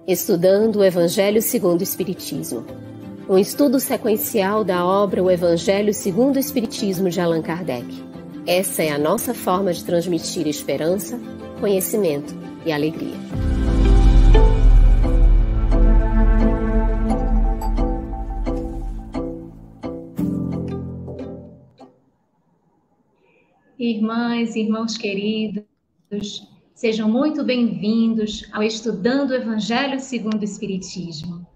Estudando o Evangelho segundo o Espiritismo. Um estudo sequencial da obra O Evangelho segundo o Espiritismo de Allan Kardec. Essa é a nossa forma de transmitir esperança, conhecimento e alegria. Irmãs e irmãos queridos, sejam muito bem-vindos ao Estudando o Evangelho segundo o Espiritismo.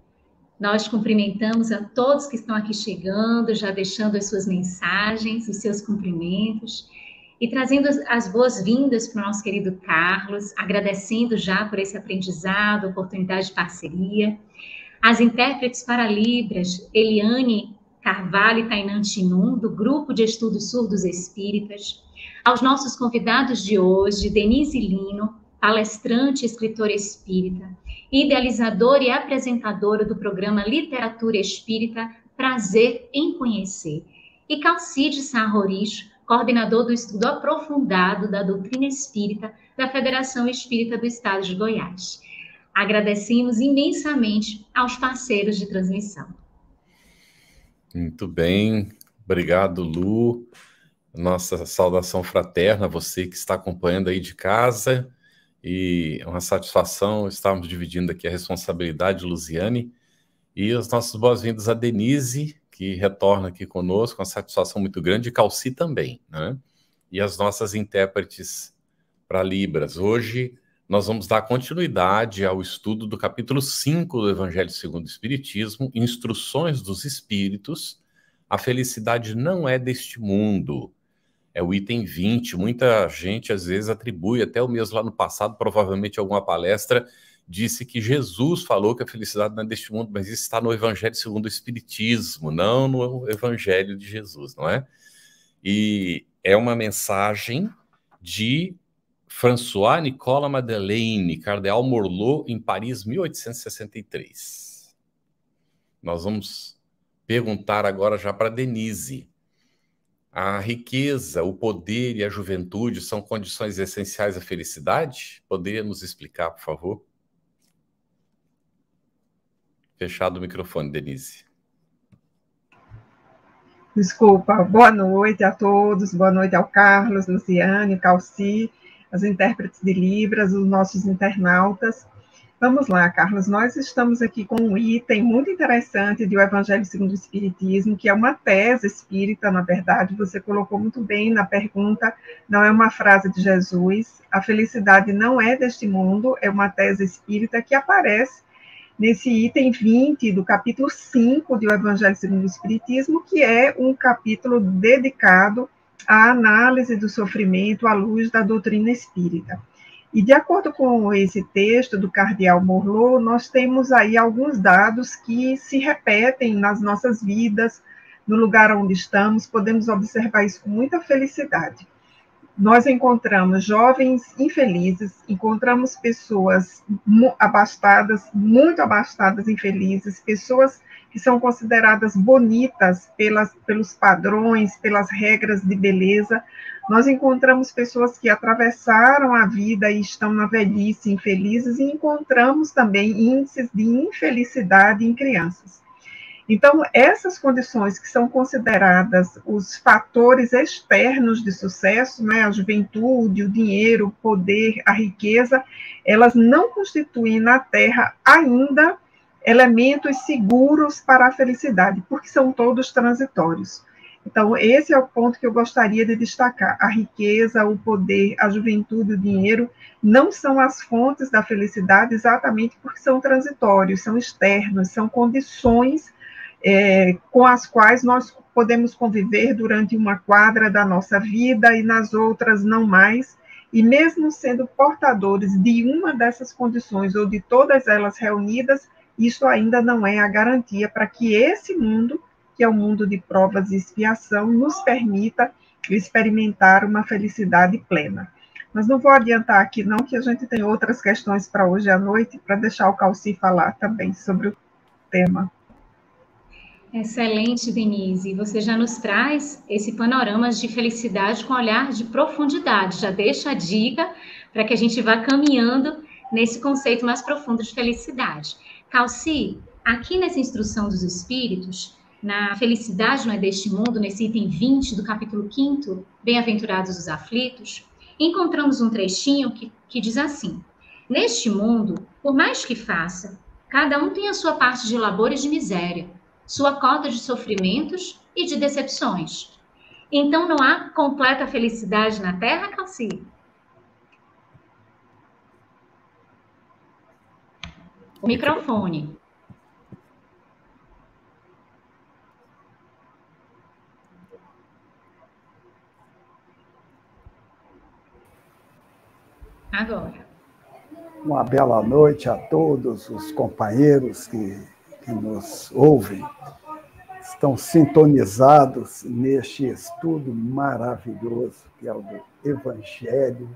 Nós cumprimentamos a todos que estão aqui chegando, já deixando as suas mensagens, os seus cumprimentos, e trazendo as boas-vindas para o nosso querido Carlos, agradecendo já por esse aprendizado, oportunidade de parceria. As intérpretes para Libras, Eliane Carvalho e Tainan Chinum, do Grupo de Estudos Surdos Espíritas. Aos nossos convidados de hoje, Denise Lino, palestrante e escritora espírita, idealizadora e apresentadora do programa Literatura Espírita, Prazer em Conhecer, e Calcide Sarrorish, coordenador do estudo aprofundado da doutrina espírita da Federação Espírita do Estado de Goiás. Agradecemos imensamente aos parceiros de transmissão. Muito bem, obrigado, Lu. Nossa saudação fraterna a você que está acompanhando aí de casa, e é uma satisfação estarmos dividindo aqui a responsabilidade, Luziane, e as nossas boas-vindas a Denise, que retorna aqui conosco, uma satisfação muito grande, e Calci também, né? E as nossas intérpretes para Libras. Hoje nós vamos dar continuidade ao estudo do capítulo 5 do Evangelho segundo o Espiritismo, Instruções dos Espíritos. A felicidade não é deste mundo. É o item 20. Muita gente, às vezes, atribui, até o mesmo lá no passado, provavelmente alguma palestra, disse que Jesus falou que a felicidade não é deste mundo, mas isso está no Evangelho segundo o Espiritismo, não no Evangelho de Jesus, não é? E é uma mensagem de François Nicolas Madeleine, Cardeal Morlot, em Paris, 1863. Nós vamos perguntar agora já para Denise. A riqueza, o poder e a juventude são condições essenciais à felicidade? Poderia nos explicar, por favor? Fechado o microfone, Denise. Desculpa. Boa noite a todos. Boa noite ao Carlos, Luciane, Calci, as intérpretes de Libras, os nossos internautas. Vamos lá, Carlos, nós estamos aqui com um item muito interessante do Evangelho segundo o Espiritismo, que é uma tese espírita, na verdade, você colocou muito bem na pergunta, não é uma frase de Jesus, a felicidade não é deste mundo, é uma tese espírita que aparece nesse item 20 do capítulo 5 do Evangelho segundo o Espiritismo, que é um capítulo dedicado à análise do sofrimento à luz da doutrina espírita. E, de acordo com esse texto do Cardeal Morlot, nós temos aí alguns dados que se repetem nas nossas vidas, no lugar onde estamos, podemos observar isso com muita felicidade. Nós encontramos jovens infelizes, encontramos pessoas abastadas, muito abastadas, infelizes, pessoas que são consideradas bonitas pelos padrões, pelas regras de beleza. Nós encontramos pessoas que atravessaram a vida e estão na velhice infelizes, e encontramos também índices de infelicidade em crianças. Então, essas condições que são consideradas os fatores externos de sucesso, né, a juventude, o dinheiro, o poder, a riqueza, elas não constituem na Terra ainda elementos seguros para a felicidade, porque são todos transitórios. Então, esse é o ponto que eu gostaria de destacar. A riqueza, o poder, a juventude, o dinheiro não são as fontes da felicidade exatamente porque são transitórios, são externos, são condições com as quais nós podemos conviver durante uma quadra da nossa vida e nas outras não mais, e mesmo sendo portadores de uma dessas condições ou de todas elas reunidas, isso ainda não é a garantia para que esse mundo, que é o mundo de provas e expiação, nos permita experimentar uma felicidade plena. Mas não vou adiantar aqui não, que a gente tem outras questões para hoje à noite, para deixar o Calci falar também sobre o tema. Excelente, Denise. Você já nos traz esse panorama de felicidade com olhar de profundidade. Já deixa a dica para que a gente vá caminhando nesse conceito mais profundo de felicidade. Calci, aqui nessa instrução dos espíritos, na felicidade não é deste mundo, nesse item 20 do capítulo 5º, Bem-aventurados os aflitos, encontramos um trechinho que diz assim: neste mundo, por mais que faça, cada um tem a sua parte de labor e de miséria, sua cota de sofrimentos e de decepções. Então não há completa felicidade na Terra, Calci? O microfone. Agora. Uma bela noite a todos os companheiros que nos ouvem. Estão sintonizados neste estudo maravilhoso que é o do Evangelho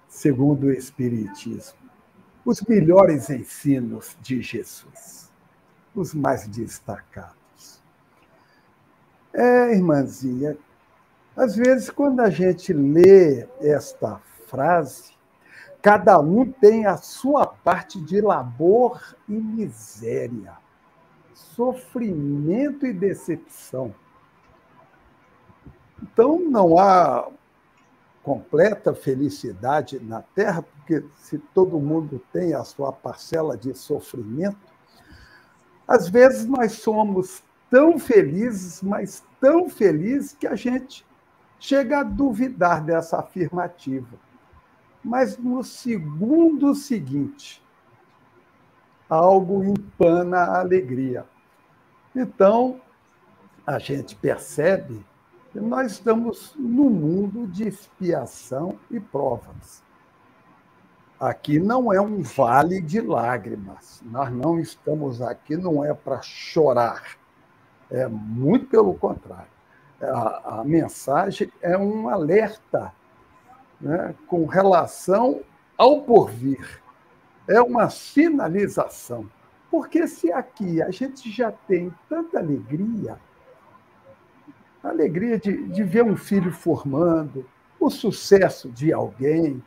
segundo o Espiritismo. Os melhores ensinos de Jesus, os mais destacados. Irmãzinha, às vezes, quando a gente lê esta frase, cada um tem a sua parte de labor e miséria, sofrimento e decepção. Então, não há completa felicidade na Terra, porque se todo mundo tem a sua parcela de sofrimento, às vezes nós somos tão felizes, mas tão felizes que a gente chega a duvidar dessa afirmativa. Mas no segundo seguinte, algo empana a alegria. Então, a gente percebe que nós estamos num mundo de expiação e provas. Aqui não é um vale de lágrimas. Nós não estamos aqui, não é para chorar. É muito pelo contrário. A mensagem é um alerta, né, com relação ao porvir. É uma sinalização. Porque se aqui a gente já tem tanta alegria, a alegria de ver um filho formando, o sucesso de alguém,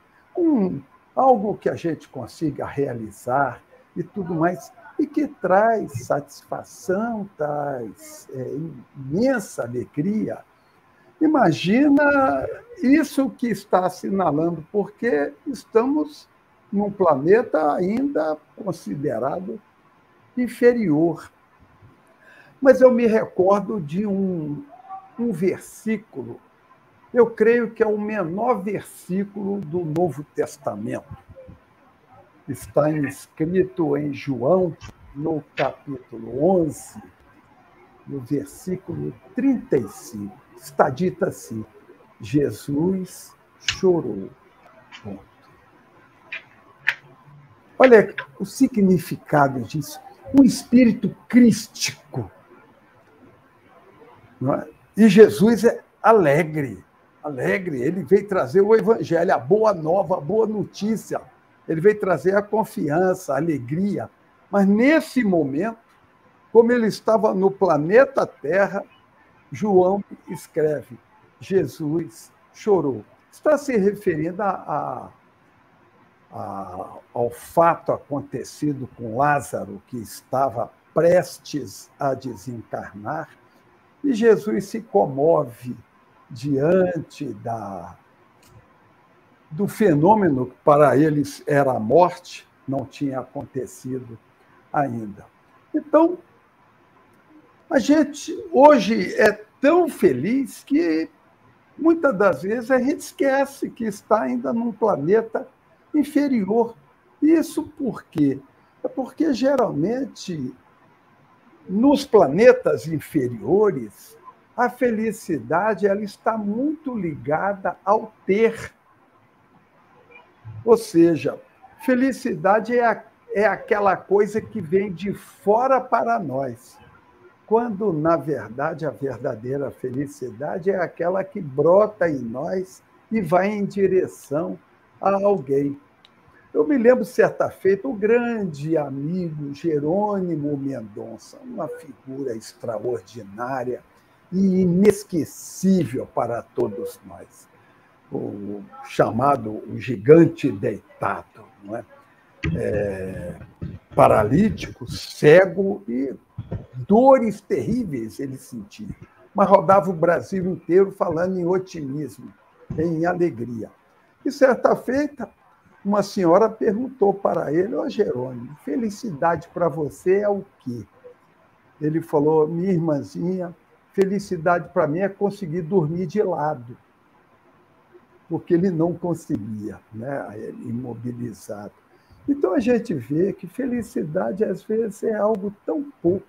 algo que a gente consiga realizar e tudo mais, e que traz satisfação, traz imensa alegria. Imagina isso que está assinalando, porque estamos num planeta ainda considerado inferior. Mas eu me recordo de um versículo, eu creio que é o menor versículo do Novo Testamento. Está escrito em João, no capítulo 11, no versículo 35. Está dito assim: Jesus chorou. Ponto. Olha o significado disso. Um espírito crístico. Não é? E Jesus é alegre, alegre. Ele veio trazer o Evangelho, a boa nova, a boa notícia. Ele veio trazer a confiança, a alegria. Mas, nesse momento, como ele estava no planeta Terra, João escreve: Jesus chorou. Está se referindo ao fato acontecido com Lázaro, que estava prestes a desencarnar, e Jesus se comove diante do fenômeno que para eles era a morte, não tinha acontecido ainda. Então, a gente hoje é tão feliz que muitas das vezes a gente esquece que está ainda num planeta inferior. Isso por quê? É porque, geralmente, nos planetas inferiores, a felicidade ela está muito ligada ao ter. Ou seja, felicidade é aquela coisa que vem de fora para nós, quando, na verdade, a verdadeira felicidade é aquela que brota em nós e vai em direção a alguém. Eu me lembro, certa feita, o grande amigo Jerônimo Mendonça, uma figura extraordinária e inesquecível para todos nós, o chamado o gigante deitado, não é? paralítico, cego e dores terríveis ele sentia. Mas rodava o Brasil inteiro falando em otimismo, em alegria. E certa feita, uma senhora perguntou para ele: ô Jerônimo, felicidade para você é o quê? Ele falou: minha irmãzinha, felicidade para mim é conseguir dormir de lado. Porque ele não conseguia, né? Ele imobilizado. Então a gente vê que felicidade às vezes é algo tão pouco,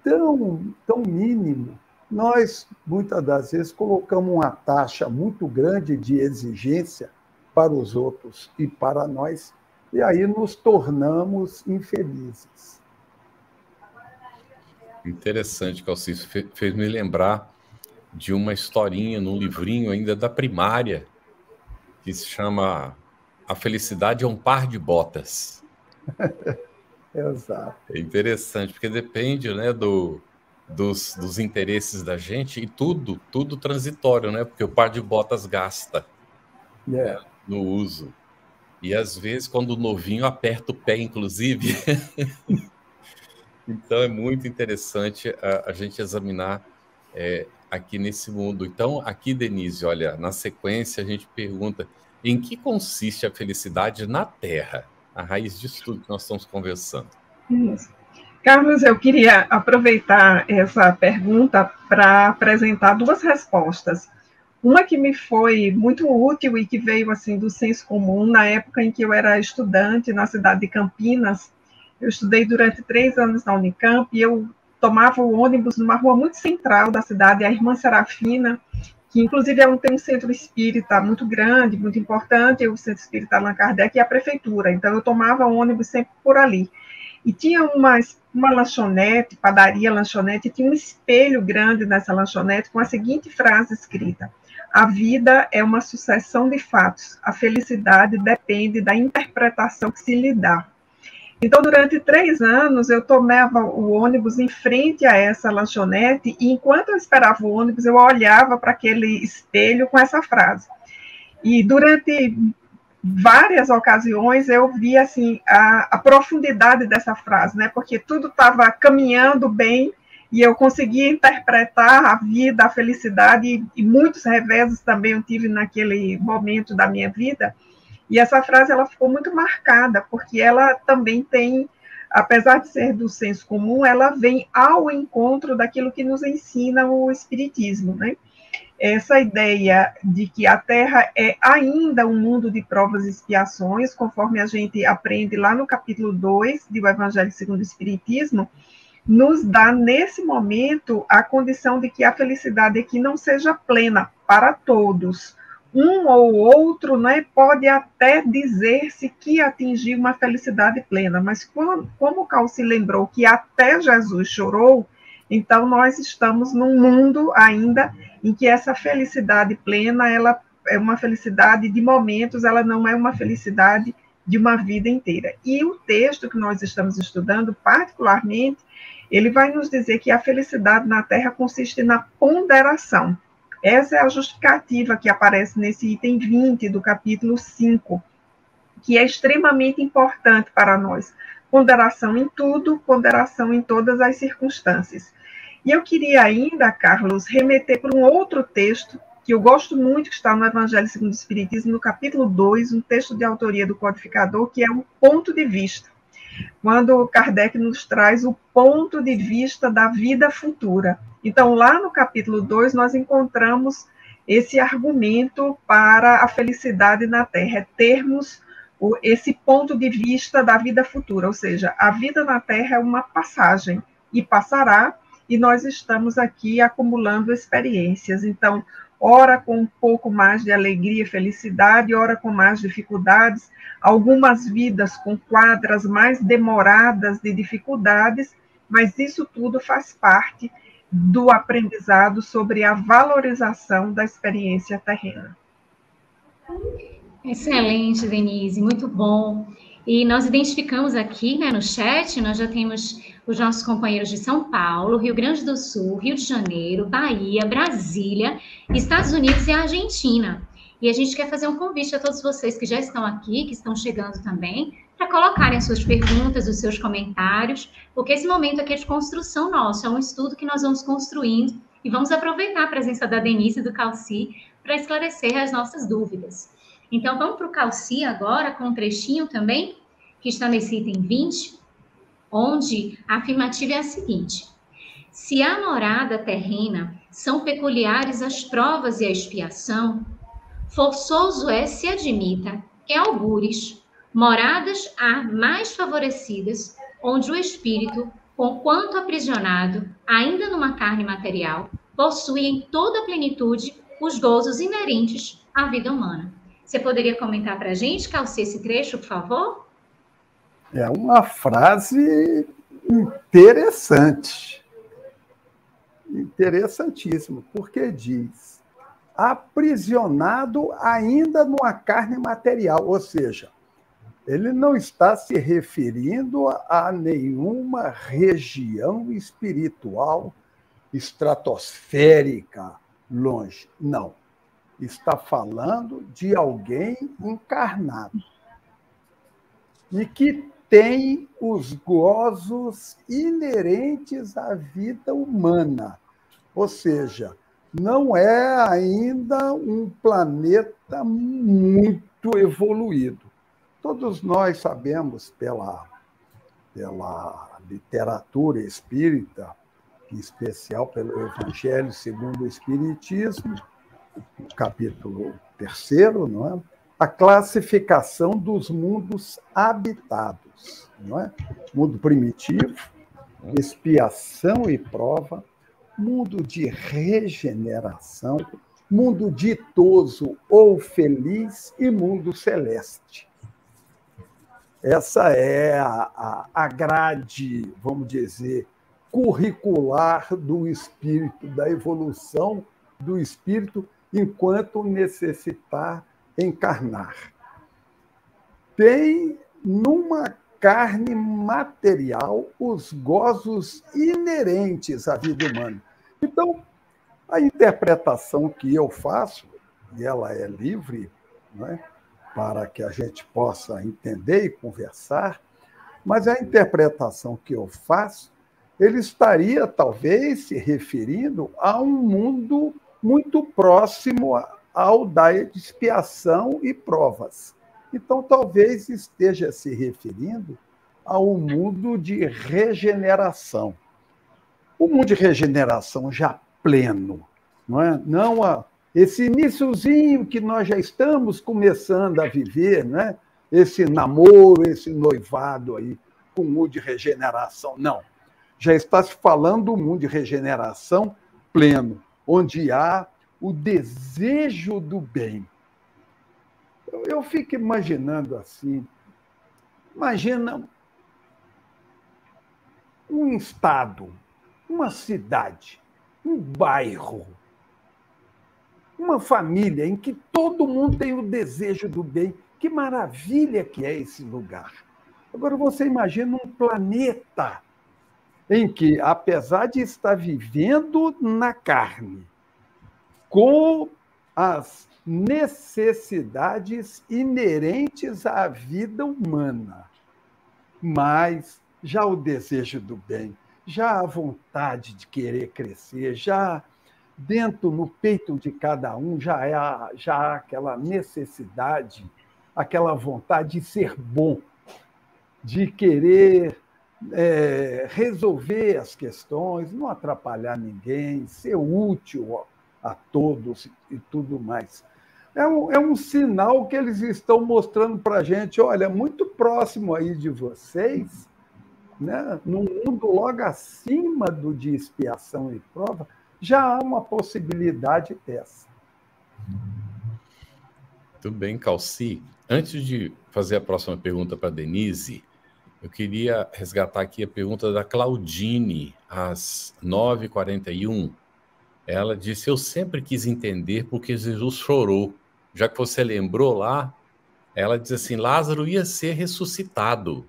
tão mínimo. Nós, muitas das vezes, colocamos uma taxa muito grande de exigência para os outros e para nós, e aí nos tornamos infelizes. Interessante, Calcício. Fez me lembrar de uma historinha num livrinho ainda da primária, que se chama A Felicidade é um Par de Botas. Exato. É interessante, porque depende, né, dos interesses da gente, e tudo transitório, né? Porque o par de botas gasta no uso. E às vezes, quando o novinho aperta o pé, inclusive. Então é muito interessante a gente examinar aqui nesse mundo. Então, aqui, Denise, olha, na sequência a gente pergunta: em que consiste a felicidade na Terra? A raiz disso tudo que nós estamos conversando. Isso. Carlos, eu queria aproveitar essa pergunta para apresentar duas respostas. Uma que me foi muito útil e que veio assim do senso comum na época em que eu era estudante na cidade de Campinas. Eu estudei durante 3 anos na Unicamp e eu tomava o ônibus numa rua muito central da cidade, a Irmã Serafina, que inclusive tem um centro espírita muito grande, muito importante, o Centro Espírita Allan Kardec e a prefeitura. Então eu tomava o ônibus sempre por ali. E tinha uma lanchonete, padaria lanchonete, e tinha um espelho grande nessa lanchonete com a seguinte frase escrita: a vida é uma sucessão de fatos, a felicidade depende da interpretação que se lhe dá. Então, durante 3 anos, eu tomava o ônibus em frente a essa lanchonete, e enquanto eu esperava o ônibus, eu olhava para aquele espelho com essa frase. E durante várias ocasiões eu vi assim a profundidade dessa frase, né? Porque tudo estava caminhando bem e eu conseguia interpretar a vida, a felicidade, e muitos reveses também eu tive naquele momento da minha vida. E essa frase ela ficou muito marcada, porque ela também tem, apesar de ser do senso comum, ela vem ao encontro daquilo que nos ensina o Espiritismo, né? Essa ideia de que a Terra é ainda um mundo de provas e expiações, conforme a gente aprende lá no capítulo 2 do Evangelho segundo o Espiritismo, nos dá, nesse momento, a condição de que a felicidade aqui não seja plena para todos. Um ou outro, né, pode até dizer-se que atingiu uma felicidade plena, mas como o Calci lembrou que até Jesus chorou, então nós estamos num mundo ainda em que essa felicidade plena, ela é uma felicidade de momentos, ela não é uma felicidade de uma vida inteira. E o texto que nós estamos estudando, particularmente, ele vai nos dizer que a felicidade na Terra consiste na ponderação. Essa é a justificativa que aparece nesse item 20 do capítulo 5, que é extremamente importante para nós. Ponderação em tudo, ponderação em todas as circunstâncias. E eu queria ainda, Carlos, remeter para um outro texto, que eu gosto muito, que está no Evangelho segundo o Espiritismo, no capítulo 2, um texto de autoria do codificador, que é o ponto de vista. Quando Kardec nos traz o ponto de vista da vida futura. Então, lá no capítulo 2, nós encontramos esse argumento para a felicidade na Terra, é termos esse ponto de vista da vida futura, ou seja, a vida na Terra é uma passagem, e passará, e nós estamos aqui acumulando experiências. Então, ora com um pouco mais de alegria e felicidade, ora com mais dificuldades, algumas vidas com quadras mais demoradas de dificuldades, mas isso tudo faz parte do aprendizado sobre a valorização da experiência terrena. Excelente, Denise, muito bom. E nós identificamos aqui, né, no chat, nós já temos os nossos companheiros de São Paulo, Rio Grande do Sul, Rio de Janeiro, Bahia, Brasília, Estados Unidos e Argentina. E a gente quer fazer um convite a todos vocês que já estão aqui, que estão chegando também, para colocarem as suas perguntas, os seus comentários, porque esse momento aqui é de construção nosso, é um estudo que nós vamos construindo e vamos aproveitar a presença da Denise e do Calci para esclarecer as nossas dúvidas. Então, vamos para o Calci agora, com um trechinho também, que está nesse item 20, onde a afirmativa é a seguinte: se a morada terrena são peculiares as provas e a expiação, forçoso é se admita que algures, moradas há mais favorecidas, onde o espírito, conquanto aprisionado, ainda numa carne material, possui em toda a plenitude os gozos inerentes à vida humana. Você poderia comentar para a gente, Calci, esse trecho, por favor? É uma frase interessante. Interessantíssimo, porque diz: aprisionado ainda numa carne material, ou seja, ele não está se referindo a nenhuma região espiritual estratosférica longe, não. Está falando de alguém encarnado e que tem os gozos inerentes à vida humana. Ou seja, não é ainda um planeta muito evoluído. Todos nós sabemos, pela literatura espírita, em especial pelo Evangelho segundo o Espiritismo, capítulo 3º, não é? A classificação dos mundos habitados, não é? Mundo primitivo, expiação e prova, mundo de regeneração, mundo ditoso ou feliz e mundo celeste. Essa é a grade, vamos dizer, curricular do espírito, da evolução do espírito enquanto necessitar encarnar. Tem numa carne material os gozos inerentes à vida humana. Então, a interpretação que eu faço, e ela é livre, não é? Para que a gente possa entender e conversar, mas a interpretação que eu faço, ele estaria talvez se referindo a um mundo muito próximo ao da expiação e provas. Então, talvez esteja se referindo a um mundo de regeneração. O mundo de regeneração já pleno, não é? Não esse iniciozinho que nós já estamos começando a viver, né? Esse namoro, esse noivado aí, com o mundo de regeneração. Não. Já está se falando do mundo de regeneração pleno, onde há o desejo do bem. Eu fico imaginando assim, imagina um estado, uma cidade, um bairro, uma família em que todo mundo tem o desejo do bem. Que maravilha que é esse lugar. Agora, você imagina um planeta em que, apesar de estar vivendo na carne, com as necessidades inerentes à vida humana, mas já o desejo do bem, já a vontade de querer crescer, já dentro, no peito de cada um, já há aquela necessidade, aquela vontade de ser bom, de querer resolver as questões, não atrapalhar ninguém, ser útil a todos e tudo mais. É um sinal que eles estão mostrando para a gente, olha, muito próximo aí de vocês, né, num mundo logo acima do de expiação e prova, já há uma possibilidade dessa. Muito bem, Calci. Antes de fazer a próxima pergunta para a Denise, eu queria resgatar aqui a pergunta da Claudine, às 9h41. Ela disse: eu sempre quis entender por que Jesus chorou. Já que você lembrou lá, ela diz assim: Lázaro ia ser ressuscitado.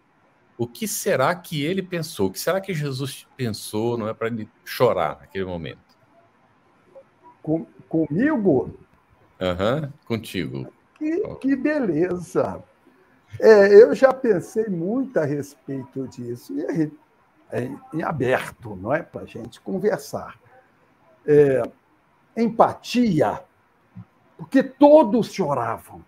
O que será que ele pensou? O que será que Jesus pensou, não é, para ele chorar naquele momento? Comigo? Contigo. Que beleza! Eu já pensei muito a respeito disso, e em aberto, não é? Para a gente conversar. Empatia, porque todos choravam.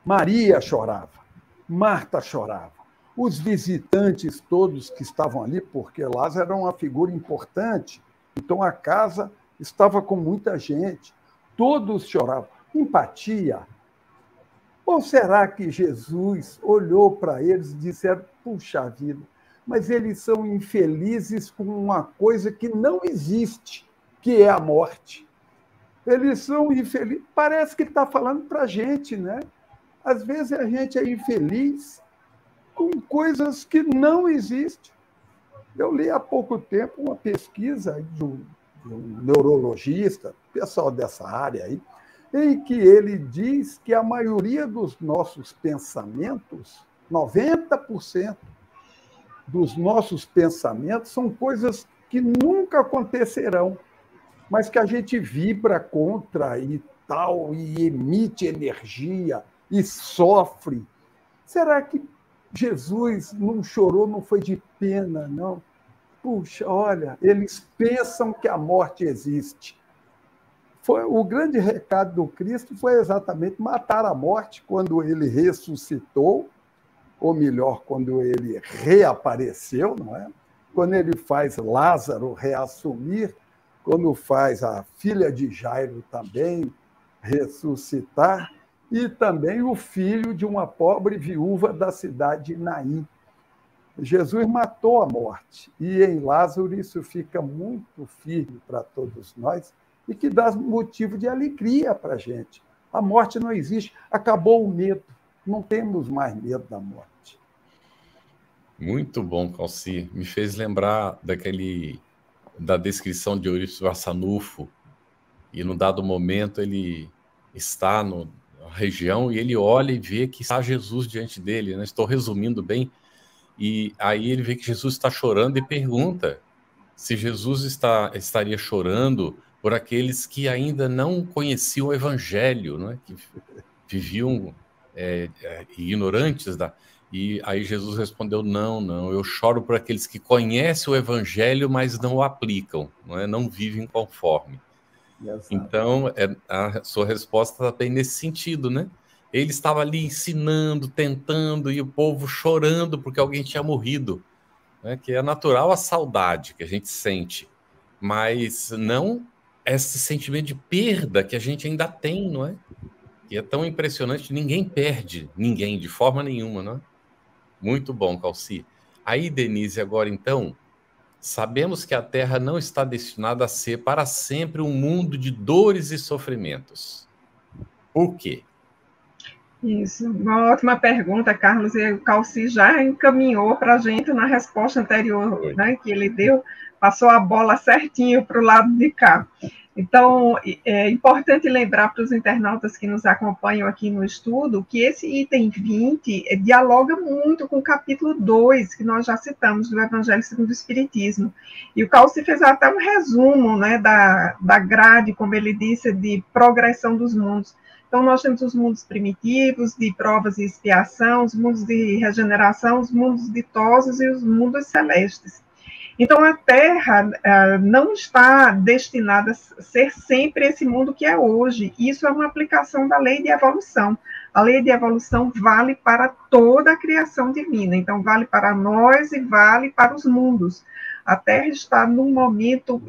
Maria chorava, Marta chorava, os visitantes todos que estavam ali, porque Lázaro era uma figura importante, então a casa estava com muita gente, todos choravam. Empatia. Ou será que Jesus olhou para eles e disse: puxa vida, mas eles são infelizes com uma coisa que não existe, que é a morte. Eles são infelizes. Parece que ele está falando para a gente, né? Às vezes a gente é infeliz com coisas que não existem. Eu li há pouco tempo uma pesquisa de um neurologista, pessoal dessa área aí, em que ele diz que a maioria dos nossos pensamentos, 90% dos nossos pensamentos, são coisas que nunca acontecerão, mas que a gente vibra contra e tal, e emite energia, e sofre. Será que Jesus não chorou, não foi de pena, não? Puxa, olha, eles pensam que a morte existe. O grande recado do Cristo foi exatamente matar a morte quando ele ressuscitou, ou melhor, quando ele reapareceu, não é? Quando ele faz Lázaro reassumir, quando faz a filha de Jairo também ressuscitar, e também o filho de uma pobre viúva da cidade de Naim. Jesus matou a morte, e em Lázaro isso fica muito firme para todos nós, e que dá motivo de alegria para a gente. A morte não existe, acabou o medo, não temos mais medo da morte. Muito bom, Calci. Me fez lembrar da descrição de Eurípides Barçanufo, e num dado momento ele está na região e ele olha e vê que está Jesus diante dele, né? Estou resumindo bem, e aí ele vê que Jesus está chorando e pergunta se Jesus estaria chorando por aqueles que ainda não conheciam o Evangelho, né? Que viviam ignorantes E aí Jesus respondeu: não, eu choro por aqueles que conhecem o Evangelho, mas não o aplicam, não vivem conforme. Exato. Então, a sua resposta está bem nesse sentido, né? Ele estava ali ensinando, tentando, e o povo chorando porque alguém tinha morrido, né? Que é natural a saudade que a gente sente, mas não esse sentimento de perda que a gente ainda tem, não é? E é tão impressionante, ninguém perde ninguém de forma nenhuma, não é? Muito bom, Calci. Aí, Denise, agora então, sabemos que a Terra não está destinada a ser para sempre um mundo de dores e sofrimentos. Por quê? Isso, uma ótima pergunta, Carlos, e o Calci já encaminhou para a gente na resposta anterior, né, que ele deu, passou a bola certinho para o lado de cá. Então, é importante lembrar para os internautas que nos acompanham aqui no estudo que esse item 20 dialoga muito com o capítulo 2, que nós já citamos, do Evangelho segundo o Espiritismo. E o Calci fez até um resumo, né, da grade, como ele disse, de progressão dos mundos. Então, nós temos os mundos primitivos, de provas e expiação, os mundos de regeneração, os mundos ditosos e os mundos celestes. Então, a Terra não está destinada a ser sempre esse mundo que é hoje. Isso é uma aplicação da lei de evolução. A lei de evolução vale para toda a criação divina. Então, vale para nós e vale para os mundos. A Terra está num momento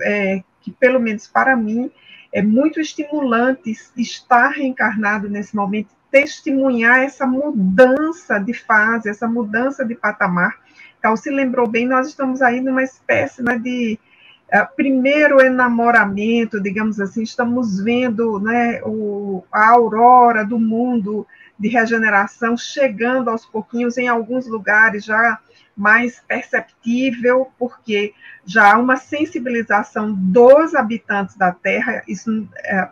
que, pelo menos para mim, é muito estimulante estar reencarnado nesse momento, testemunhar essa mudança de fase, essa mudança de patamar. Calci lembrou bem, nós estamos aí numa espécie, né, de primeiro enamoramento, digamos assim, estamos vendo, né, a aurora do mundo de regeneração chegando aos pouquinhos, em alguns lugares já mais perceptível, porque já há uma sensibilização dos habitantes da Terra, isso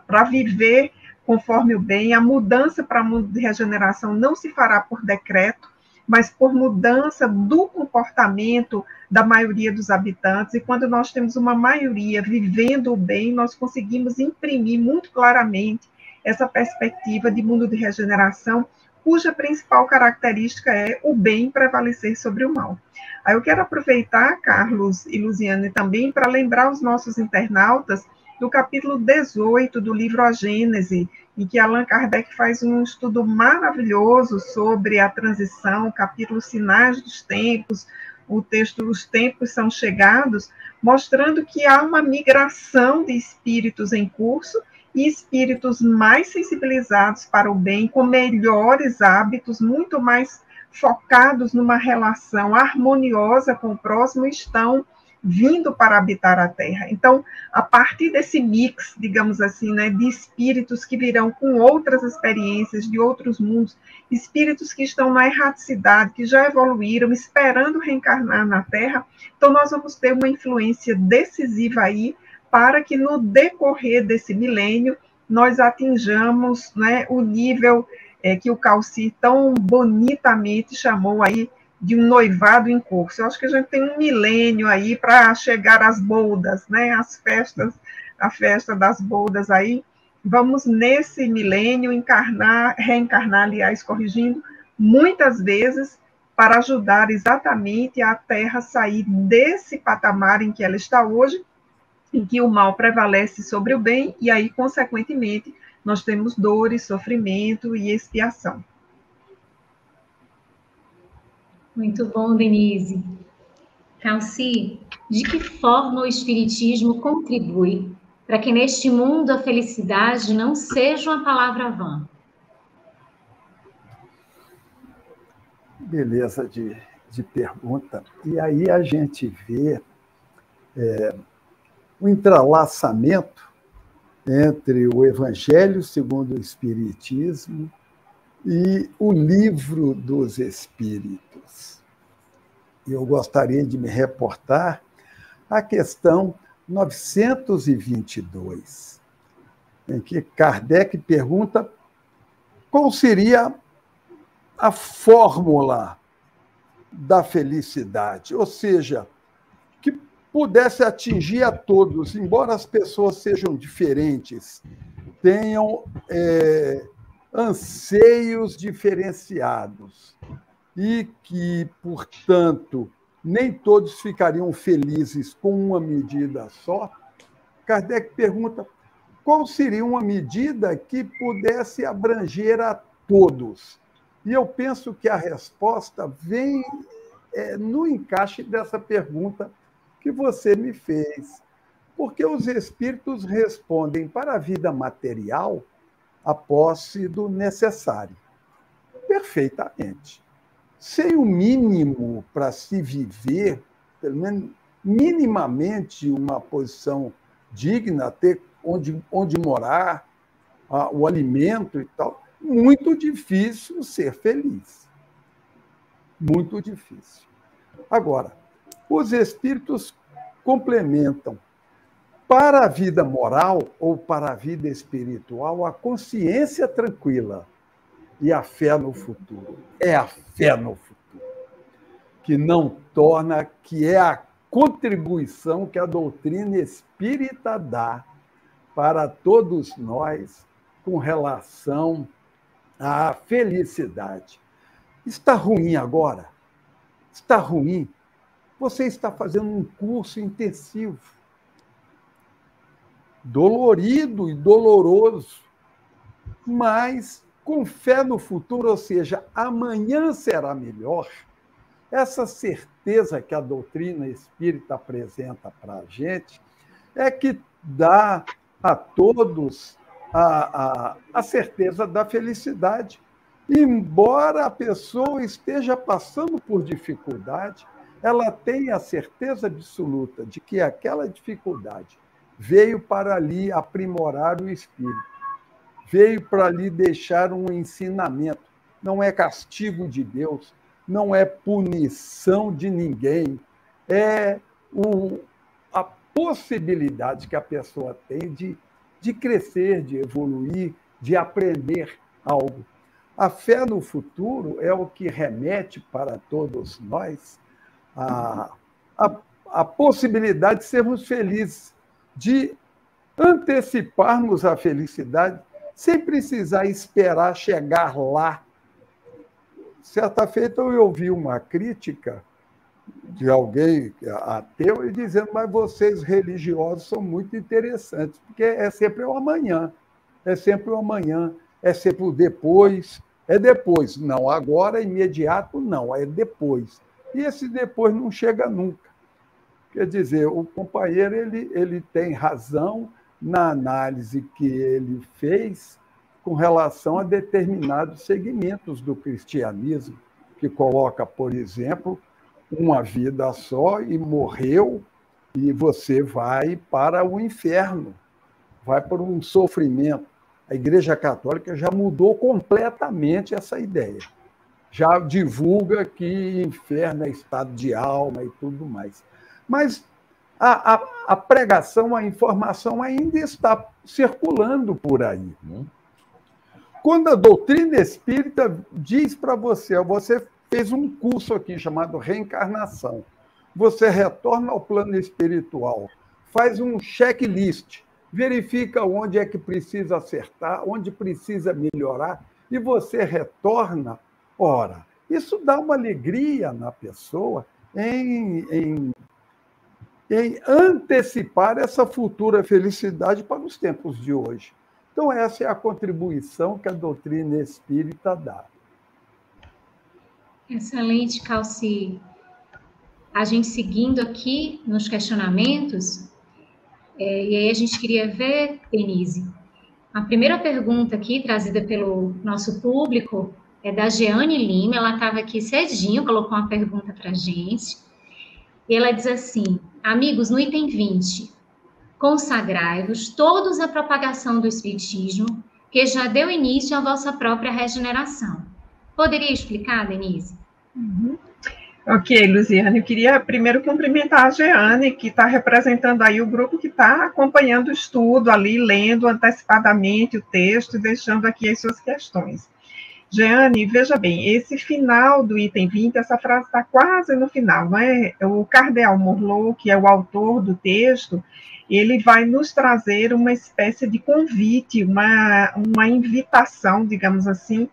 para viver conforme o bem. A mudança para o mundo de regeneração não se fará por decreto, mas por mudança do comportamento da maioria dos habitantes, e quando nós temos uma maioria vivendo o bem, nós conseguimos imprimir muito claramente essa perspectiva de mundo de regeneração, cuja principal característica é o bem prevalecer sobre o mal. Aí eu quero aproveitar, Carlos e Luziane, também para lembrar os nossos internautas do capítulo 18 do livro A Gênese, em que Allan Kardec faz um estudo maravilhoso sobre a transição, o capítulo Sinais dos Tempos, o texto Os Tempos São Chegados, mostrando que há uma migração de espíritos em curso e espíritos mais sensibilizados para o bem, com melhores hábitos, muito mais focados numa relação harmoniosa com o próximo, estão vindo para habitar a Terra. Então, a partir desse mix, digamos assim, né, de espíritos que virão com outras experiências de outros mundos, espíritos que estão na erraticidade, que já evoluíram, esperando reencarnar na Terra, então nós vamos ter uma influência decisiva aí para que no decorrer desse milênio nós atinjamos, né, o nível que o Calci tão bonitamente chamou aí de um noivado em curso. Eu acho que a gente tem um milênio aí para chegar às boldas, né, as festas, a festa das boldas aí. Vamos nesse milênio reencarnar, aliás, corrigindo, muitas vezes para ajudar exatamente a Terra a sair desse patamar em que ela está hoje, em que o mal prevalece sobre o bem, e aí, consequentemente, nós temos dores, sofrimento e expiação. Muito bom, Denise. Calci, de que forma o Espiritismo contribui para que neste mundo a felicidade não seja uma palavra vã? Beleza de pergunta. E aí a gente vê o entrelaçamento entre o Evangelho segundo o Espiritismo e o Livro dos Espíritos. Eu gostaria de me reportar à questão 922, em que Kardec pergunta qual seria a fórmula da felicidade, ou seja, que pudesse atingir a todos, embora as pessoas sejam diferentes, tenham anseios diferenciados e que, portanto, nem todos ficariam felizes com uma medida só, Kardec pergunta qual seria uma medida que pudesse abranger a todos. E eu penso que a resposta vem no encaixe dessa pergunta que você me fez, porque os espíritos respondem para a vida material a posse do necessário. Perfeitamente. Sem o mínimo para se viver, pelo menos minimamente uma posição digna, ter onde morar, o alimento e tal, muito difícil ser feliz. Muito difícil. Agora, os espíritos complementam. Para a vida moral ou para a vida espiritual, a consciência tranquila e a fé no futuro. É a fé no futuro que não torna, que é a contribuição que a doutrina espírita dá para todos nós com relação à felicidade. Está ruim agora? Está ruim? Você está fazendo um curso intensivo, dolorido e doloroso, mas com fé no futuro, ou seja, amanhã será melhor. Essa certeza que a doutrina espírita apresenta para a gente é que dá a todos a certeza da felicidade. Embora a pessoa esteja passando por dificuldade, ela tem a certeza absoluta de que aquela dificuldade veio para ali aprimorar o espírito, veio para ali deixar um ensinamento. Não é castigo de Deus, não é punição de ninguém, é a possibilidade que a pessoa tem de crescer, de evoluir, de aprender algo. A fé no futuro é o que remete para todos nós a possibilidade de sermos felizes, de anteciparmos a felicidade sem precisar esperar chegar lá certa feita eu ouvi uma crítica de alguém ateu e dizendo, mas vocês religiosos são muito interessantes, porque é sempre o amanhã, é sempre o amanhã, é sempre o depois, é depois. Não, agora, imediato, não, é depois. E esse depois não chega nunca. Quer dizer, o companheiro ele tem razão na análise que ele fez com relação a determinados segmentos do cristianismo, que coloca, por exemplo, uma vida só e morreu, e você vai para o inferno, vai para um sofrimento. A Igreja Católica já mudou completamente essa ideia. Já divulga que inferno é estado de alma e tudo mais. Mas a pregação, a informação ainda está circulando por aí. Quando a doutrina espírita diz para você, você fez um curso aqui chamado Reencarnação, você retorna ao plano espiritual, faz um checklist, verifica onde é que precisa acertar, onde precisa melhorar, e você retorna. Ora, isso dá uma alegria na pessoa em antecipar essa futura felicidade para os tempos de hoje. Então, essa é a contribuição que a doutrina espírita dá. Excelente, Calci. A gente seguindo aqui nos questionamentos, e aí a gente queria ver, Denise, a primeira pergunta aqui, trazida pelo nosso público, é da Jeane Lima. Ela estava aqui cedinho, colocou uma pergunta para a gente. E ela diz assim: amigos, no item 20, consagrai-vos todos à propagação do Espiritismo, que já deu início à vossa própria regeneração. Poderia explicar, Denise? Ok, Luziane, eu queria primeiro cumprimentar a Jeane, que está representando aí o grupo que está acompanhando o estudo ali, lendo antecipadamente o texto e deixando aqui as suas questões. Jeane, veja bem, esse final do item 20, essa frase está quase no final, não é? O Cardeal Morlot, que é o autor do texto, ele vai nos trazer uma espécie de convite, uma invitação, digamos assim,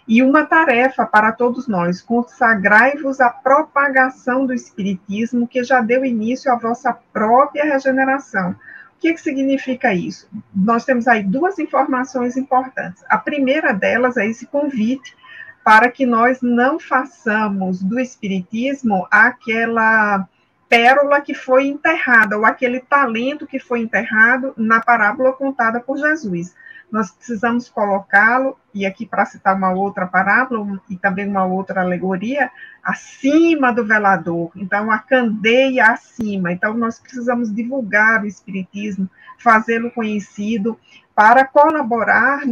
e uma tarefa para todos nós: consagrai-vos à propagação do Espiritismo, que já deu início à vossa própria regeneração. O que significa isso? Nós temos aí duas informações importantes. A primeira delas é esse convite para que nós não façamos do Espiritismo aquela pérola que foi enterrada, ou aquele talento que foi enterrado na parábola contada por Jesus. Nós precisamos colocá-lo, e aqui para citar uma outra parábola, e também uma outra alegoria, acima do velador. Então, a candeia acima. Então, nós precisamos divulgar o Espiritismo, fazê-lo conhecido, para colaborar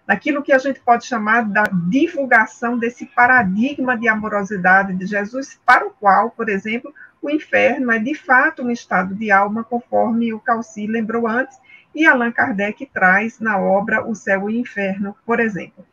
naquilo que a gente pode chamar da divulgação desse paradigma de amorosidade de Jesus, para o qual, por exemplo, o inferno é de fato um estado de alma, conforme o Calci lembrou antes, e Allan Kardec traz na obra O Céu e o Inferno, por exemplo.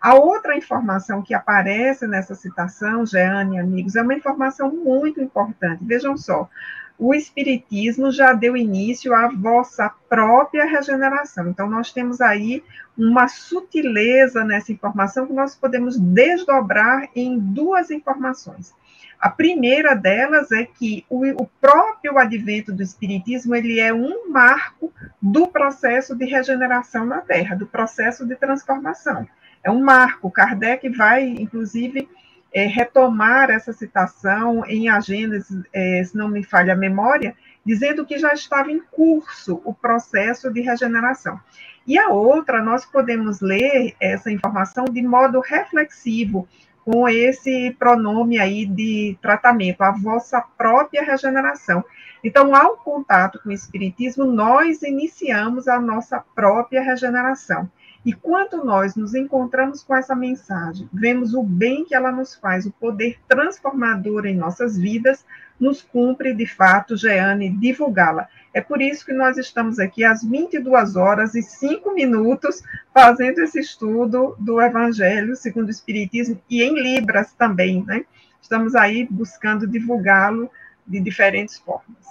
A outra informação que aparece nessa citação, Jeane e amigos, é uma informação muito importante. Vejam só, o Espiritismo já deu início à vossa própria regeneração. Então, nós temos aí uma sutileza nessa informação que nós podemos desdobrar em duas informações. A primeira delas é que o próprio advento do Espiritismo, ele é um marco do processo de regeneração na Terra, do processo de transformação. É um marco. Kardec vai, inclusive, retomar essa citação em A Gênese, se não me falha a memória, dizendo que já estava em curso o processo de regeneração. E a outra, nós podemos ler essa informação de modo reflexivo, com esse pronome aí de tratamento, a vossa própria regeneração. Então, ao contato com o Espiritismo, nós iniciamos a nossa própria regeneração. E quando nós nos encontramos com essa mensagem, vemos o bem que ela nos faz, o poder transformador em nossas vidas, nos cumpre, de fato, Jeane, divulgá-la. É por isso que nós estamos aqui às 22h05 fazendo esse estudo do Evangelho segundo o Espiritismo, e em Libras também, né? Estamos aí buscando divulgá-lo de diferentes formas.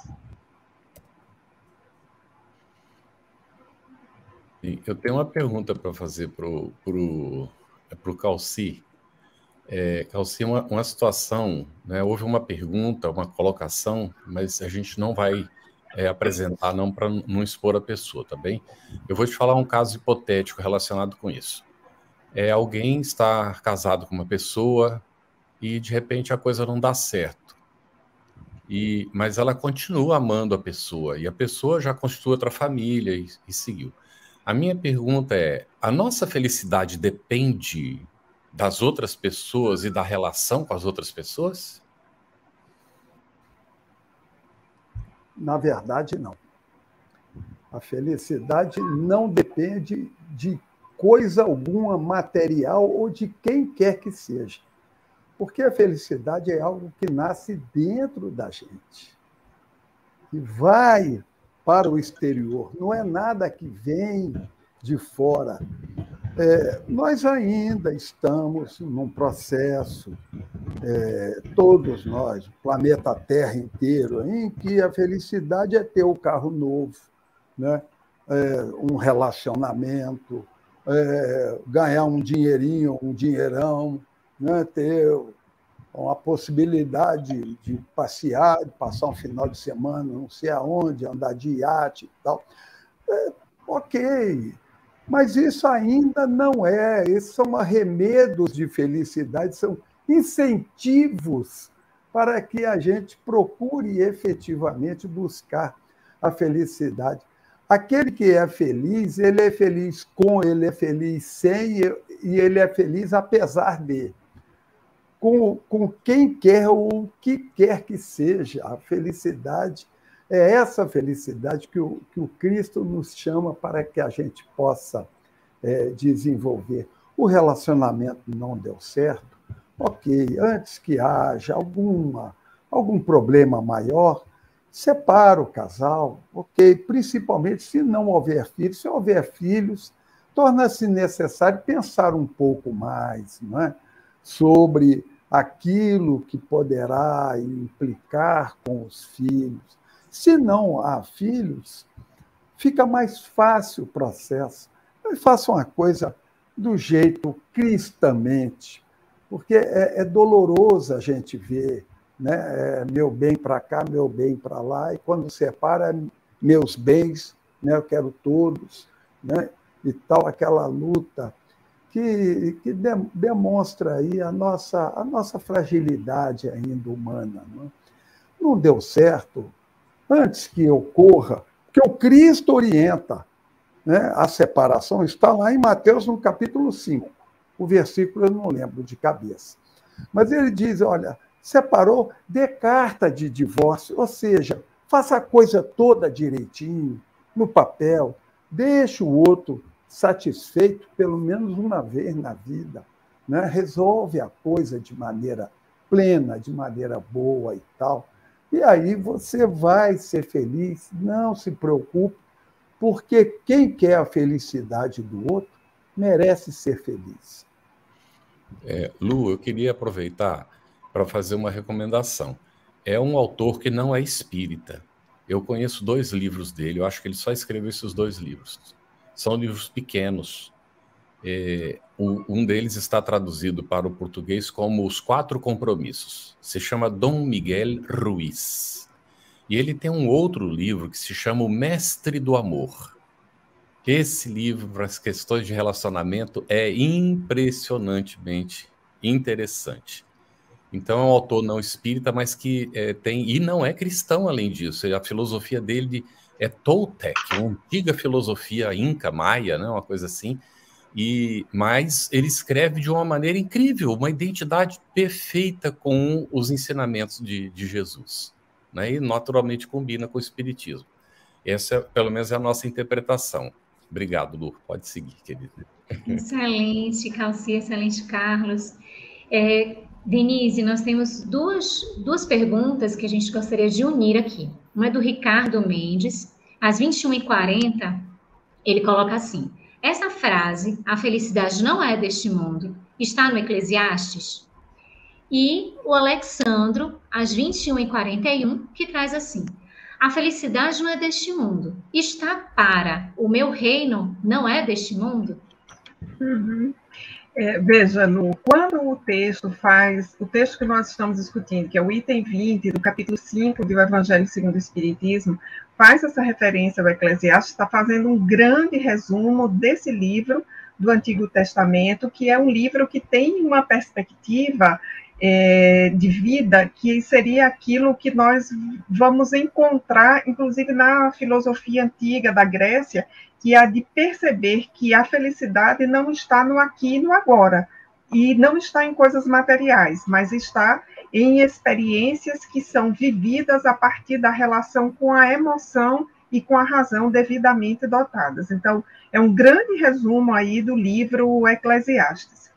Eu tenho uma pergunta para fazer para o para o Calci. Calci, uma situação, né? Houve uma pergunta, uma colocação, mas a gente não vai apresentar, não, para não expor a pessoa, tá bem? Eu vou te falar um caso hipotético relacionado com isso. Alguém está casado com uma pessoa e, de repente, a coisa não dá certo. Mas ela continua amando a pessoa, e a pessoa já constituiu outra família e seguiu. A minha pergunta é, a nossa felicidade depende das outras pessoas e da relação com as outras pessoas? Na verdade, não. A felicidade não depende de coisa alguma material ou de quem quer que seja. Porque a felicidade é algo que nasce dentro da gente e vai para o exterior. Não é nada que vem de fora. Nós ainda estamos num processo, todos nós, o planeta Terra inteiro, em que a felicidade é ter o carro novo, né? Um relacionamento, ganhar um dinheirinho, um dinheirão, né? Ter a possibilidade de passear, de passar um final de semana, não sei aonde, andar de iate e tal. Ok, mas isso ainda não é. Esses são arremedos de felicidade, são incentivos para que a gente procure efetivamente buscar a felicidade. Aquele que é feliz, ele é feliz com, ele é feliz sem, e ele é feliz apesar de. Com quem quer ou o que quer que seja. A felicidade é essa felicidade que o Cristo nos chama para que a gente possa desenvolver. O relacionamento não deu certo, ok, antes que haja algum problema maior, separa o casal, ok, principalmente se não houver filhos. Se houver filhos, torna-se necessário pensar um pouco mais, não é? Sobre aquilo que poderá implicar com os filhos. Se não há filhos, fica mais fácil o processo. Faça uma coisa do jeito cristamente, porque é doloroso a gente ver, né? Meu bem para cá, meu bem para lá, e quando separa, meus bens, né? Eu quero todos, né? E tal, aquela luta que demonstra aí a nossa fragilidade ainda humana. Não deu certo antes que ocorra, porque o Cristo orienta, né? A separação está lá em Mateus, no capítulo 5. O versículo eu não lembro de cabeça. Mas ele diz, olha, separou, dê carta de divórcio, ou seja, faça a coisa toda direitinho, no papel, deixe o outro satisfeito pelo menos uma vez na vida, né? Resolve a coisa de maneira plena, de maneira boa e tal. E aí você vai ser feliz, não se preocupe, porque quem quer a felicidade do outro merece ser feliz. Lu, eu queria aproveitar para fazer uma recomendação. É um autor que não é espírita. Eu conheço 2 livros dele, eu acho que ele só escreveu esses 2 livros. São livros pequenos. Um deles está traduzido para o português como Os 4 Compromissos. Se chama Dom Miguel Ruiz. E ele tem um outro livro que se chama O Mestre do Amor. Esse livro, para as questões de relacionamento, é impressionantemente interessante. Então, é um autor não espírita, mas que e não é cristão, além disso. A filosofia dele é Toltec, uma antiga filosofia inca, maia, né, uma coisa assim. Mas ele escreve de uma maneira incrível, uma identidade perfeita com os ensinamentos de Jesus, né, e naturalmente combina com o espiritismo. Essa, pelo menos, é a nossa interpretação. Obrigado, Lu. Pode seguir, querido. Excelente, Calci, excelente, Carlos. Denise, nós temos duas perguntas que a gente gostaria de unir aqui. Uma é do Ricardo Mendes, às 21h40, ele coloca assim: essa frase, a felicidade não é deste mundo, está no Eclesiastes? E o Alexandro, às 21h41, que traz assim: a felicidade não é deste mundo, está para o meu reino, não é deste mundo? Uhum. Veja, Lu, quando o texto que nós estamos discutindo, que é o item 20 do capítulo 5 do Evangelho segundo o Espiritismo, faz essa referência ao Eclesiastes, está fazendo um grande resumo desse livro do Antigo Testamento, que é um livro que tem uma perspectiva de vida que seria aquilo que nós vamos encontrar, inclusive na filosofia antiga da Grécia, que é a de perceber que a felicidade não está no aqui e no agora, e não está em coisas materiais, mas está em experiências que são vividas a partir da relação com a emoção e com a razão devidamente dotadas. Então, é um grande resumo aí do livro Eclesiastes.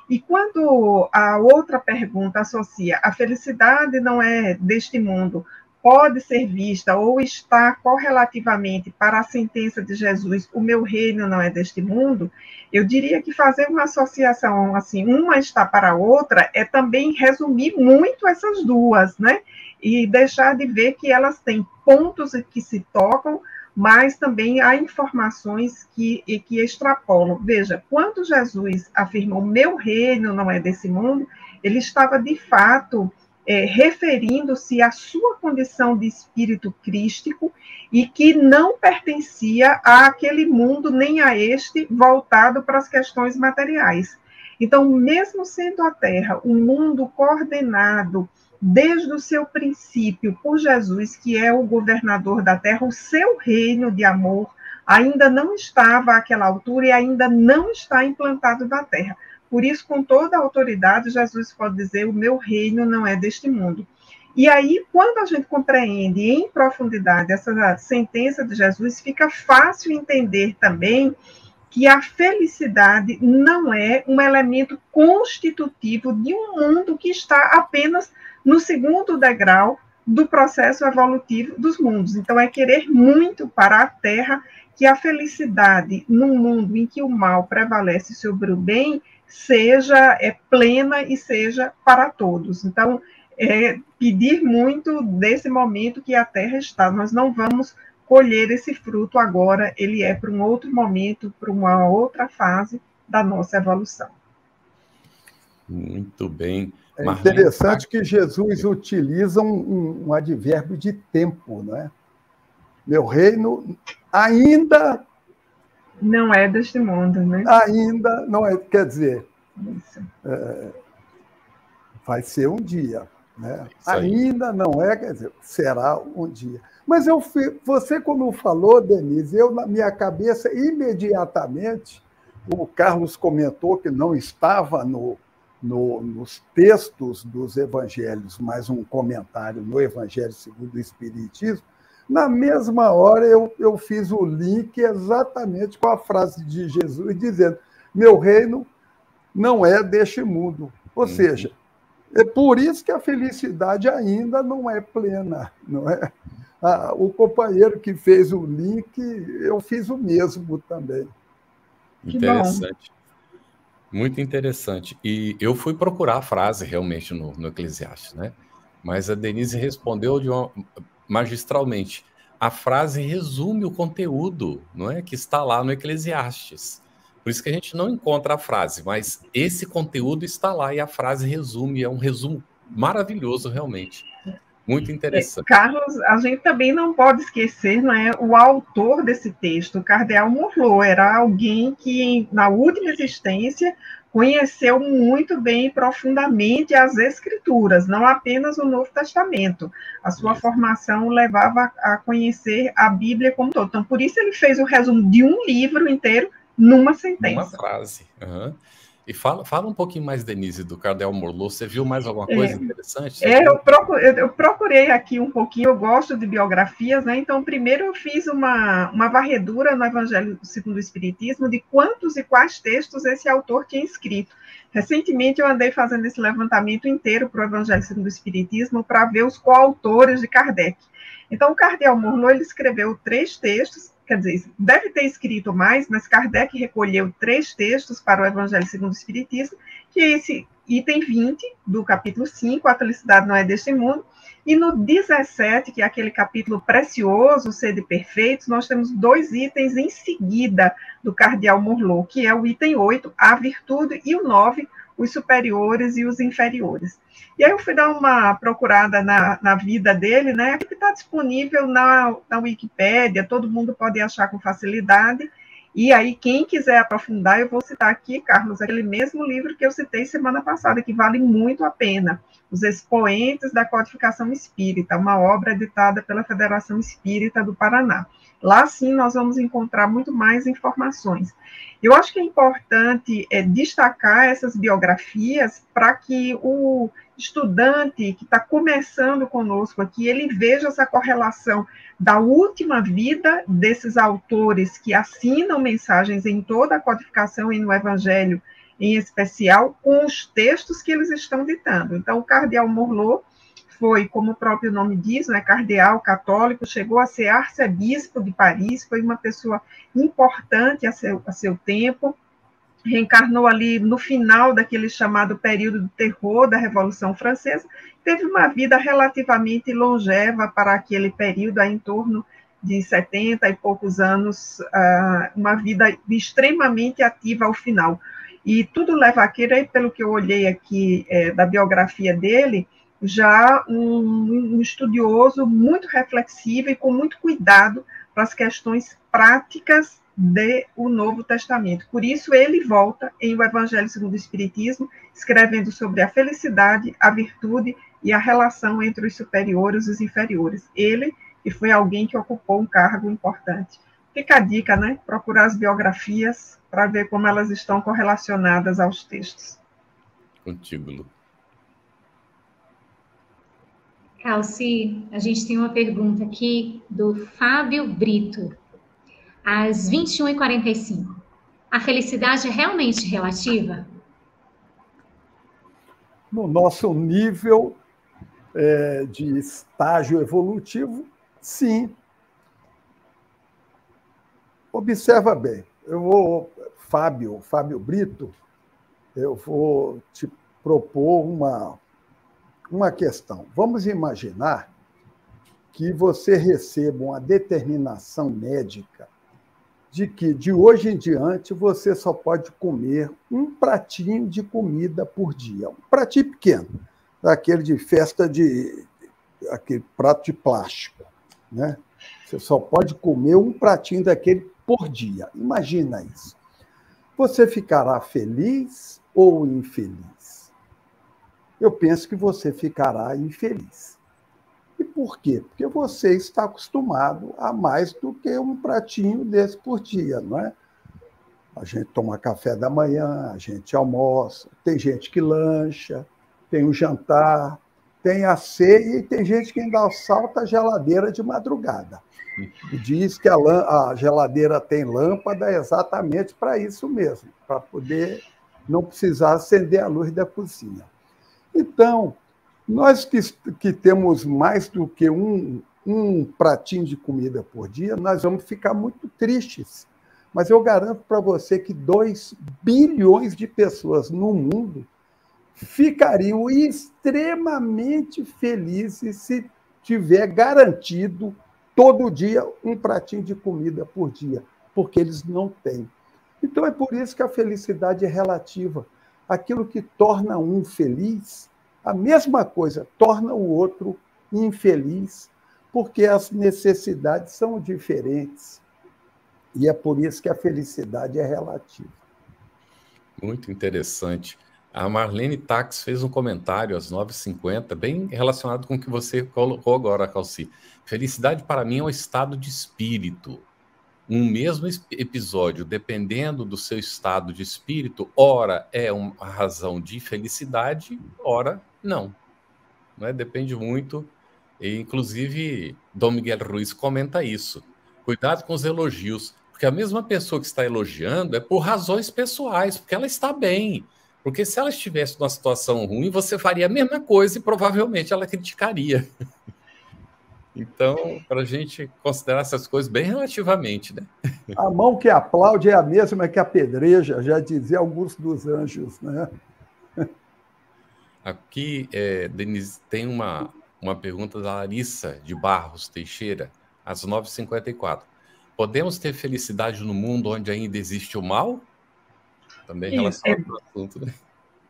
E quando a outra pergunta associa a felicidade não é deste mundo, pode ser vista ou está correlativamente para a sentença de Jesus, o meu reino não é deste mundo, eu diria que fazer uma associação assim, uma está para a outra, é também resumir muito essas duas, né? E deixar de ver que elas têm pontos que se tocam, mas também há informações que extrapolam. Veja, quando Jesus afirmou, meu reino não é desse mundo, ele estava, de fato, referindo-se à sua condição de espírito crístico e que não pertencia àquele mundo, nem a este, voltado para as questões materiais. Então, mesmo sendo a Terra um mundo coordenado desde o seu princípio por Jesus, que é o governador da Terra, o seu reino de amor ainda não estava àquela altura e ainda não está implantado na Terra. Por isso, com toda a autoridade, Jesus pode dizer, o meu reino não é deste mundo. E aí, quando a gente compreende em profundidade essa sentença de Jesus, fica fácil entender também que a felicidade não é um elemento constitutivo de um mundo que está apenas no segundo degrau do processo evolutivo dos mundos. Então, é querer muito para a Terra que a felicidade, num mundo em que o mal prevalece sobre o bem, seja plena e seja para todos. Então, pedir muito desse momento que a Terra está. Nós não vamos colher esse fruto agora, ele é para um outro momento, para uma outra fase da nossa evolução. Muito bem. É interessante que Jesus utiliza um advérbio de tempo, não é? Meu reino ainda não é deste mundo, né? Ainda não é, quer dizer, vai ser um dia, né? Ainda não é, quer dizer, será um dia. Mas você, quando falou, Denise, na minha cabeça, imediatamente, o Carlos comentou que não estava nos textos dos evangelhos, mas um comentário no Evangelho segundo o Espiritismo. Na mesma hora, eu fiz o link exatamente com a frase de Jesus, dizendo, meu reino não é deste mundo. Ou seja, é por isso que a felicidade ainda não é plena, não é? O companheiro que fez o link, eu fiz o mesmo também. Interessante. Muito interessante. E eu fui procurar a frase realmente no Eclesiastes, né? Mas a Denise respondeu magistralmente. A frase resume o conteúdo, não é? Que está lá no Eclesiastes. Por isso que a gente não encontra a frase, mas esse conteúdo está lá e a frase resume, é um resumo maravilhoso realmente. Muito interessante. Carlos, a gente também não pode esquecer, não é, o autor desse texto, o cardeal Morlot, era alguém que, na última existência, conheceu muito bem e profundamente as Escrituras, não apenas o Novo Testamento. A sua formação o levava a conhecer a Bíblia como todo. Então, por isso ele fez o resumo de um livro inteiro numa sentença. Uma frase. Uhum. E fala um pouquinho mais, Denise, do cardeal Morlot. Você viu mais alguma coisa interessante? Eu procurei aqui um pouquinho, eu gosto de biografias, né? Então, primeiro eu fiz uma varredura no Evangelho segundo o Espiritismo de quantos e quais textos esse autor tinha escrito. Recentemente eu andei fazendo esse levantamento inteiro para o Evangelho segundo o Espiritismo para ver os coautores de Kardec. Então, o cardeal Morlot, ele escreveu 3 textos, quer dizer, deve ter escrito mais, mas Kardec recolheu 3 textos para o Evangelho segundo o Espiritismo, que item 20 do capítulo 5, A Felicidade Não É Deste Mundo, e no 17, que é aquele capítulo precioso, Sede Perfeitos, nós temos 2 itens em seguida do Cardeal Morlot, que é o item 8, A Virtude, e o 9, os superiores e os inferiores. E aí eu fui dar uma procurada na vida dele, né, que está disponível na Wikipédia, todo mundo pode achar com facilidade, e aí quem quiser aprofundar, eu vou citar aqui, Carlos, aquele mesmo livro que eu citei semana passada, que vale muito a pena, Os Expoentes da Codificação Espírita, uma obra editada pela Federação Espírita do Paraná. Lá, sim, nós vamos encontrar muito mais informações. Eu acho que é importante destacar essas biografias para que o estudante que está começando conosco aqui, ele veja essa correlação da última vida desses autores que assinam mensagens em toda a codificação e no Evangelho em especial, com os textos que eles estão ditando. Então, o Cardeal Morlot foi, como o próprio nome diz, né, cardeal católico, chegou a ser arcebispo de Paris, foi uma pessoa importante a seu tempo, reencarnou ali no final daquele chamado período do terror da Revolução Francesa, teve uma vida relativamente longeva para aquele período, em torno de 70 e poucos anos, uma vida extremamente ativa ao final. E tudo leva a crer, pelo que eu olhei aqui da biografia dele, já um estudioso muito reflexivo e com muito cuidado para as questões práticas do Novo Testamento. Por isso, ele volta em O Evangelho segundo o Espiritismo, escrevendo sobre a felicidade, a virtude e a relação entre os superiores e os inferiores. Ele, que foi alguém que ocupou um cargo importante. Fica a dica, né? Procurar as biografias para ver como elas estão correlacionadas aos textos. Contigo, Lu. Calci, a gente tem uma pergunta aqui do Fábio Brito. Às 21h45. A felicidade é realmente relativa? No nosso nível de estágio evolutivo, sim. Observa bem. Fábio Brito, eu vou te propor uma questão. Vamos imaginar que você receba uma determinação médica de que, de hoje em diante, você só pode comer um pratinho de comida por dia. Um pratinho pequeno, daquele de festa aquele prato de plástico, né? Você só pode comer um pratinho daquele por dia. Imagina isso. Você ficará feliz ou infeliz? Eu penso que você ficará infeliz. E por quê? Porque você está acostumado a mais do que um pratinho desse por dia, não é? A gente toma café da manhã, a gente almoça, tem gente que lancha, tem o jantar, tem a ceia e tem gente que ainda salta a geladeira de madrugada. E diz que a geladeira tem lâmpada exatamente para isso mesmo, para poder não precisar acender a luz da cozinha. Então, nós que temos mais do que um pratinho de comida por dia, nós vamos ficar muito tristes. Mas eu garanto para você que 2 bilhões de pessoas no mundo ficariam extremamente felizes se tiver garantido todo dia um pratinho de comida por dia, porque eles não têm. Então é por isso que a felicidade é relativa. Aquilo que torna um feliz, a mesma coisa torna o outro infeliz, porque as necessidades são diferentes. E é por isso que a felicidade é relativa. Muito interessante. A Marlene Tax fez um comentário às 9h50, bem relacionado com o que você colocou agora, Calci. Felicidade para mim é um estado de espírito. Um mesmo episódio, dependendo do seu estado de espírito, ora é uma razão de felicidade, ora não. Não é? Depende muito. E, inclusive, Dom Miguel Ruiz comenta isso. Cuidado com os elogios, porque a mesma pessoa que está elogiando é por razões pessoais, porque ela está bem. Porque se ela estivesse numa situação ruim, você faria a mesma coisa e provavelmente ela criticaria. Então, para a gente considerar essas coisas bem relativamente, né? A mão que aplaude é a mesma que apedreja, já dizia Augusto dos Anjos, né? Aqui, Denise, tem uma pergunta da Larissa de Barros Teixeira, às 9h54. Podemos ter felicidade no mundo onde ainda existe o mal? Também relacionado ao assunto, né?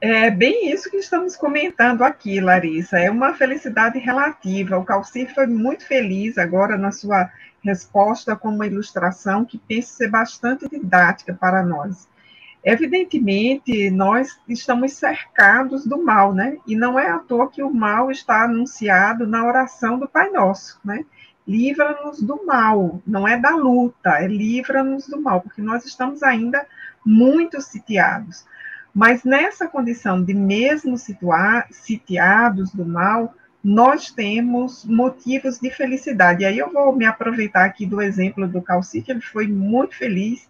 É bem isso que estamos comentando aqui, Larissa. É uma felicidade relativa. O Calci foi muito feliz agora na sua resposta com uma ilustração que penso ser bastante didática para nós. Evidentemente, nós estamos cercados do mal, né? E não é à toa que o mal está anunciado na oração do Pai Nosso, né? Livra-nos do mal, não é da luta, é livra-nos do mal, porque nós estamos ainda muito sitiados. Mas nessa condição de mesmo sitiados do mal, nós temos motivos de felicidade. E aí eu vou me aproveitar aqui do exemplo do Calci, que ele foi muito feliz,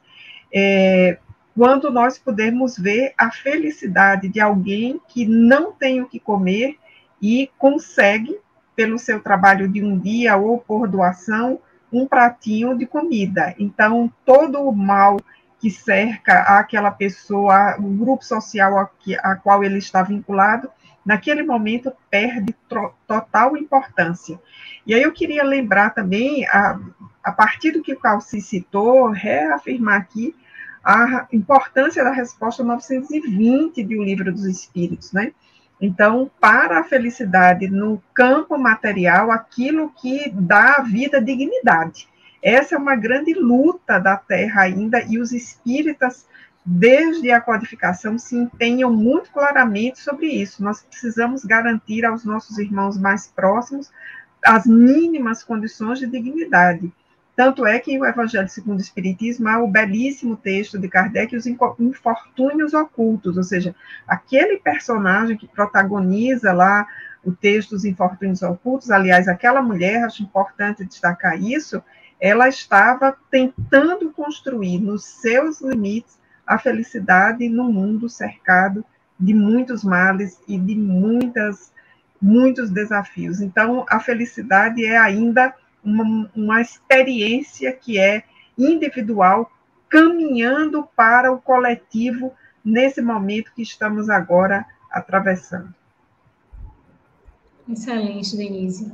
quando nós podemos ver a felicidade de alguém que não tem o que comer e consegue, pelo seu trabalho de um dia ou por doação, um pratinho de comida. Então, todo o mal que cerca aquela pessoa, o grupo social a qual ele está vinculado, naquele momento perde total importância. E aí eu queria lembrar também, a partir do que o Calci citou, reafirmar aqui a importância da resposta 920 de O Livro dos Espíritos, né? Então, para a felicidade no campo material, aquilo que dá à vida dignidade. Essa é uma grande luta da Terra ainda, e os espíritas, desde a codificação, se empenham muito claramente sobre isso. Nós precisamos garantir aos nossos irmãos mais próximos as mínimas condições de dignidade. Tanto é que o Evangelho segundo o Espiritismo há o belíssimo texto de Kardec, os infortúnios ocultos, ou seja, aquele personagem que protagoniza lá o texto dos infortúnios ocultos, aliás, aquela mulher, acho importante destacar isso, ela estava tentando construir nos seus limites a felicidade no mundo cercado de muitos males e de muitos desafios. Então, a felicidade é ainda uma experiência que é individual, caminhando para o coletivo nesse momento que estamos agora atravessando. Excelente, Denise.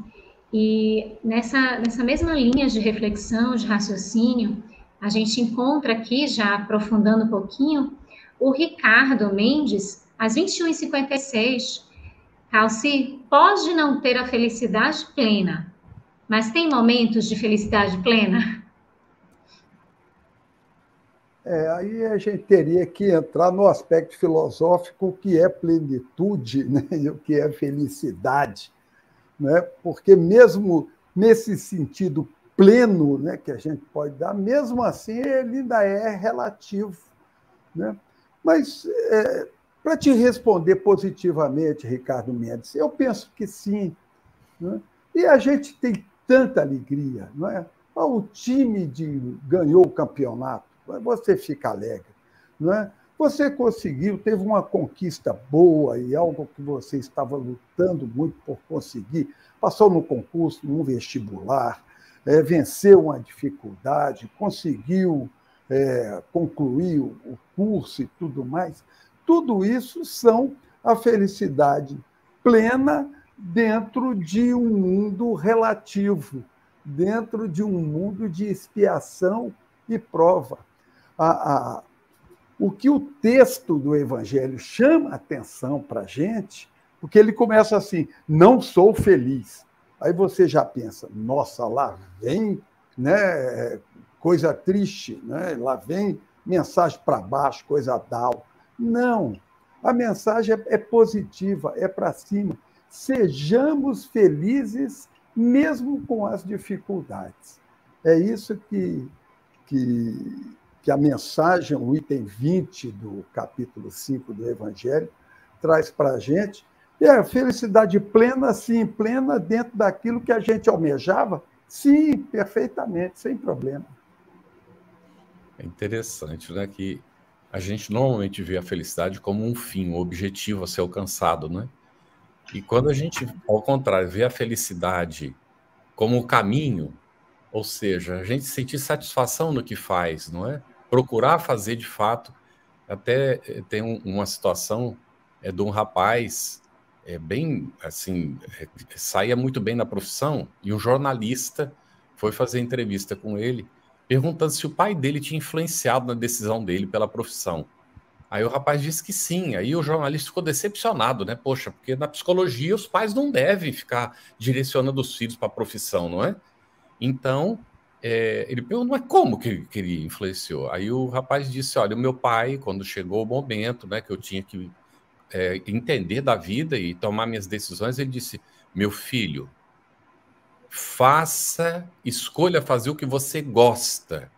E nessa mesma linha de reflexão, de raciocínio, a gente encontra aqui, já aprofundando um pouquinho, o Ricardo Mendes, às 21h56. Calci, pode não ter a felicidade plena, mas tem momentos de felicidade plena? Aí a gente teria que entrar no aspecto filosófico, o que é plenitude, né, e o que é felicidade, né? Porque mesmo nesse sentido pleno, né, que a gente pode dar, mesmo assim ele ainda é relativo, né? Mas, para te responder positivamente, Ricardo Mendes, eu penso que sim, né? E a gente tem tanta alegria, não é? O time ganhou o campeonato, você fica alegre, não é? Você conseguiu, teve uma conquista boa e algo que você estava lutando muito por conseguir, passou no concurso, num vestibular, venceu uma dificuldade, conseguiu concluir o curso e tudo mais. Tudo isso são a felicidade plena dentro de um mundo relativo, dentro de um mundo de expiação e prova. O que o texto do Evangelho chama a atenção para a gente, porque ele começa assim, não sou feliz. Aí você já pensa, nossa, lá vem, né, coisa triste, né? Lá vem mensagem para baixo, coisa down. Não, a mensagem é positiva, é para cima. Sejamos felizes mesmo com as dificuldades. É isso que a mensagem, o item 20 do capítulo 5 do Evangelho, traz para a gente. E a felicidade plena, sim, plena dentro daquilo que a gente almejava, sim, perfeitamente, sem problema. É interessante, né, que a gente normalmente vê a felicidade como um fim, um objetivo a ser alcançado, né? E quando a gente, ao contrário, vê a felicidade como o caminho, ou seja, a gente sentir satisfação no que faz, não é? Procurar fazer de fato. Até tem uma situação de um rapaz bem, assim, saía muito bem na profissão, e um jornalista foi fazer entrevista com ele, perguntando se o pai dele tinha influenciado na decisão dele pela profissão. Aí o rapaz disse que sim, aí o jornalista ficou decepcionado, né? Poxa, porque na psicologia os pais não devem ficar direcionando os filhos para a profissão, não é? Então, ele perguntou, mas como que ele influenciou? Aí o rapaz disse, olha, o meu pai, quando chegou o momento, né, que eu tinha que entender da vida e tomar minhas decisões, ele disse, meu filho, escolha fazer o que você gosta,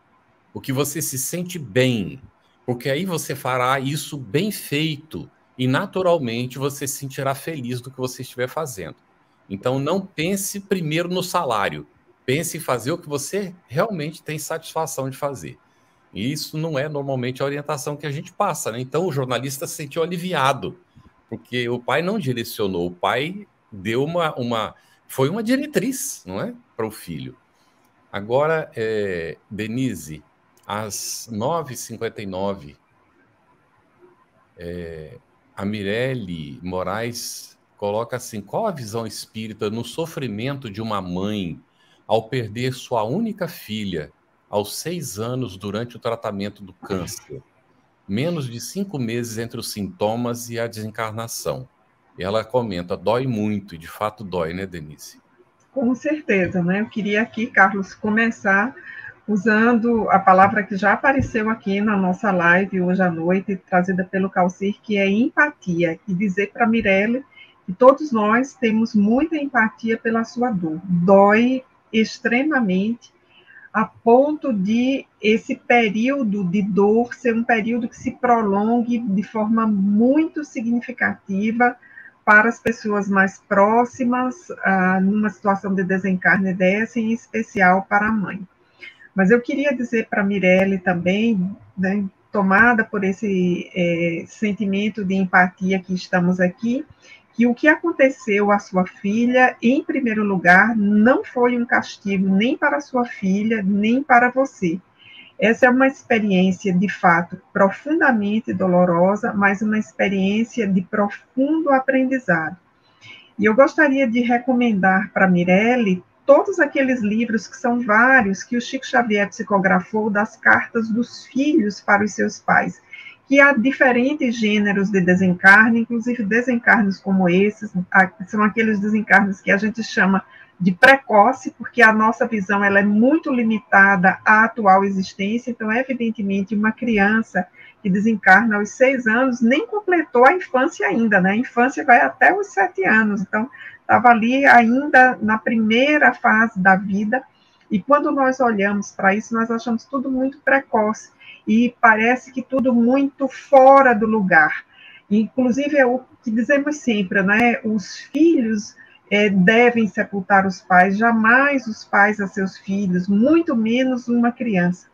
o que você se sente bem, porque aí você fará isso bem feito e naturalmente você se sentirá feliz do que você estiver fazendo. Então não pense primeiro no salário, pense em fazer o que você realmente tem satisfação de fazer. E isso não é normalmente a orientação que a gente passa, né? Então o jornalista se sentiu aliviado, porque o pai não direcionou, o pai deu foi uma diretriz, não é? Para o filho. Agora, Denise, às 9h59, a Mirelle Moraes coloca assim, qual a visão espírita no sofrimento de uma mãe ao perder sua única filha aos 6 anos durante o tratamento do câncer? Menos de 5 meses entre os sintomas e a desencarnação. E ela comenta, dói muito, e de fato dói, né, Denise? Com certeza, né? Eu queria aqui, Carlos, começar usando a palavra que já apareceu aqui na nossa live hoje à noite, trazida pelo Calcir, que é empatia, e dizer para a Mirelle que todos nós temos muita empatia pela sua dor. Dói extremamente, a ponto de esse período de dor ser um período que se prolongue de forma muito significativa para as pessoas mais próximas, numa situação de desencarne dessa, em especial para a mãe. Mas eu queria dizer para a Mirelle também, né, tomada por esse sentimento de empatia que estamos aqui, que o que aconteceu à sua filha, em primeiro lugar, não foi um castigo nem para a sua filha, nem para você. Essa é uma experiência, de fato, profundamente dolorosa, mas uma experiência de profundo aprendizado. E eu gostaria de recomendar para a Mirelle todos aqueles livros, que são vários, que o Chico Xavier psicografou, das cartas dos filhos para os seus pais, que há diferentes gêneros de desencarne, inclusive desencarnes como esses, são aqueles desencarnes que a gente chama de precoce, porque a nossa visão ela é muito limitada à atual existência, então, evidentemente, uma criança que desencarna aos 6 anos nem completou a infância ainda, né? A infância vai até os 7 anos, então, estava ali ainda na primeira fase da vida, e quando nós olhamos para isso, nós achamos tudo muito precoce, e parece que tudo muito fora do lugar. Inclusive, é o que dizemos sempre, né? Os filhos devem sepultar os pais, jamais os pais a seus filhos, muito menos uma criança.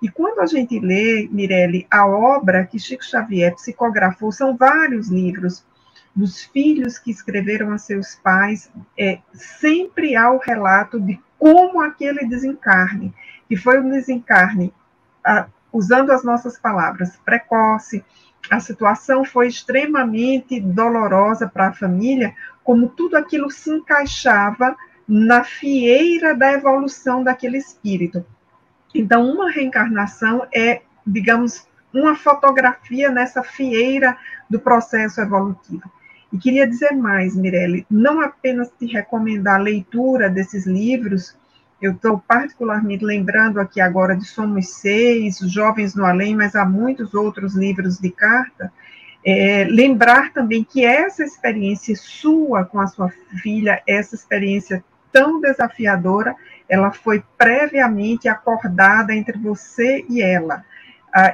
E quando a gente lê, Mirelle, a obra que Chico Xavier psicografou, são vários livros dos filhos que escreveram a seus pais, sempre há o relato de como aquele desencarne, que foi um desencarne, usando as nossas palavras, precoce, a situação foi extremamente dolorosa para a família, como tudo aquilo se encaixava na fieira da evolução daquele espírito. Então, uma reencarnação é, digamos, uma fotografia nessa fieira do processo evolutivo. E queria dizer mais, Mirelle, não apenas te recomendar a leitura desses livros, eu estou particularmente lembrando aqui agora de Somos 6, Jovens no Além, mas há muitos outros livros de carta, lembrar também que essa experiência sua com a sua filha, essa experiência tão desafiadora, ela foi previamente acordada entre você e ela.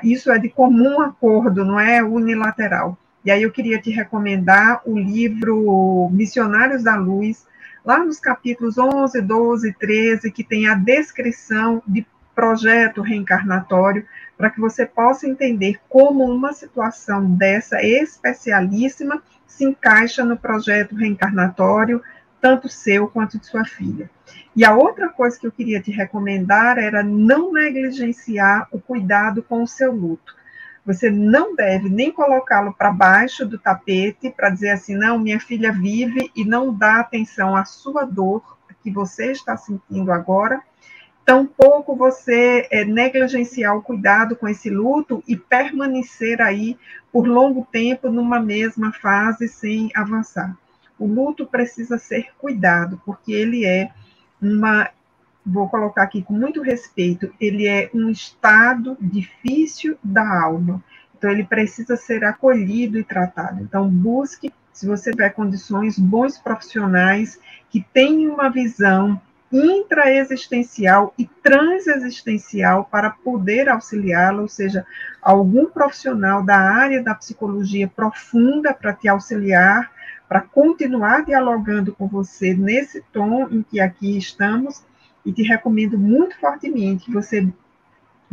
Isso é de comum acordo, não é unilateral. E aí eu queria te recomendar o livro Missionários da Luz, lá nos capítulos 11, 12, 13, que tem a descrição de projeto reencarnatório, para que você possa entender como uma situação dessa especialíssima se encaixa no projeto reencarnatório, tanto seu quanto de sua filha. E a outra coisa que eu queria te recomendar era não negligenciar o cuidado com o seu luto. Você não deve nem colocá-lo para baixo do tapete para dizer assim, não, minha filha vive, e não dá atenção à sua dor que você está sentindo agora. Tampouco você negligenciar o cuidado com esse luto e permanecer aí por longo tempo numa mesma fase sem avançar. O luto precisa ser cuidado, porque ele é vou colocar aqui com muito respeito, ele é um estado difícil da alma. Então, ele precisa ser acolhido e tratado. Então, busque, se você tiver condições, bons profissionais que tenham uma visão intraexistencial e transexistencial para poder auxiliá-lo, ou seja, algum profissional da área da psicologia profunda para te auxiliar, para continuar dialogando com você nesse tom em que aqui estamos, e te recomendo muito fortemente que você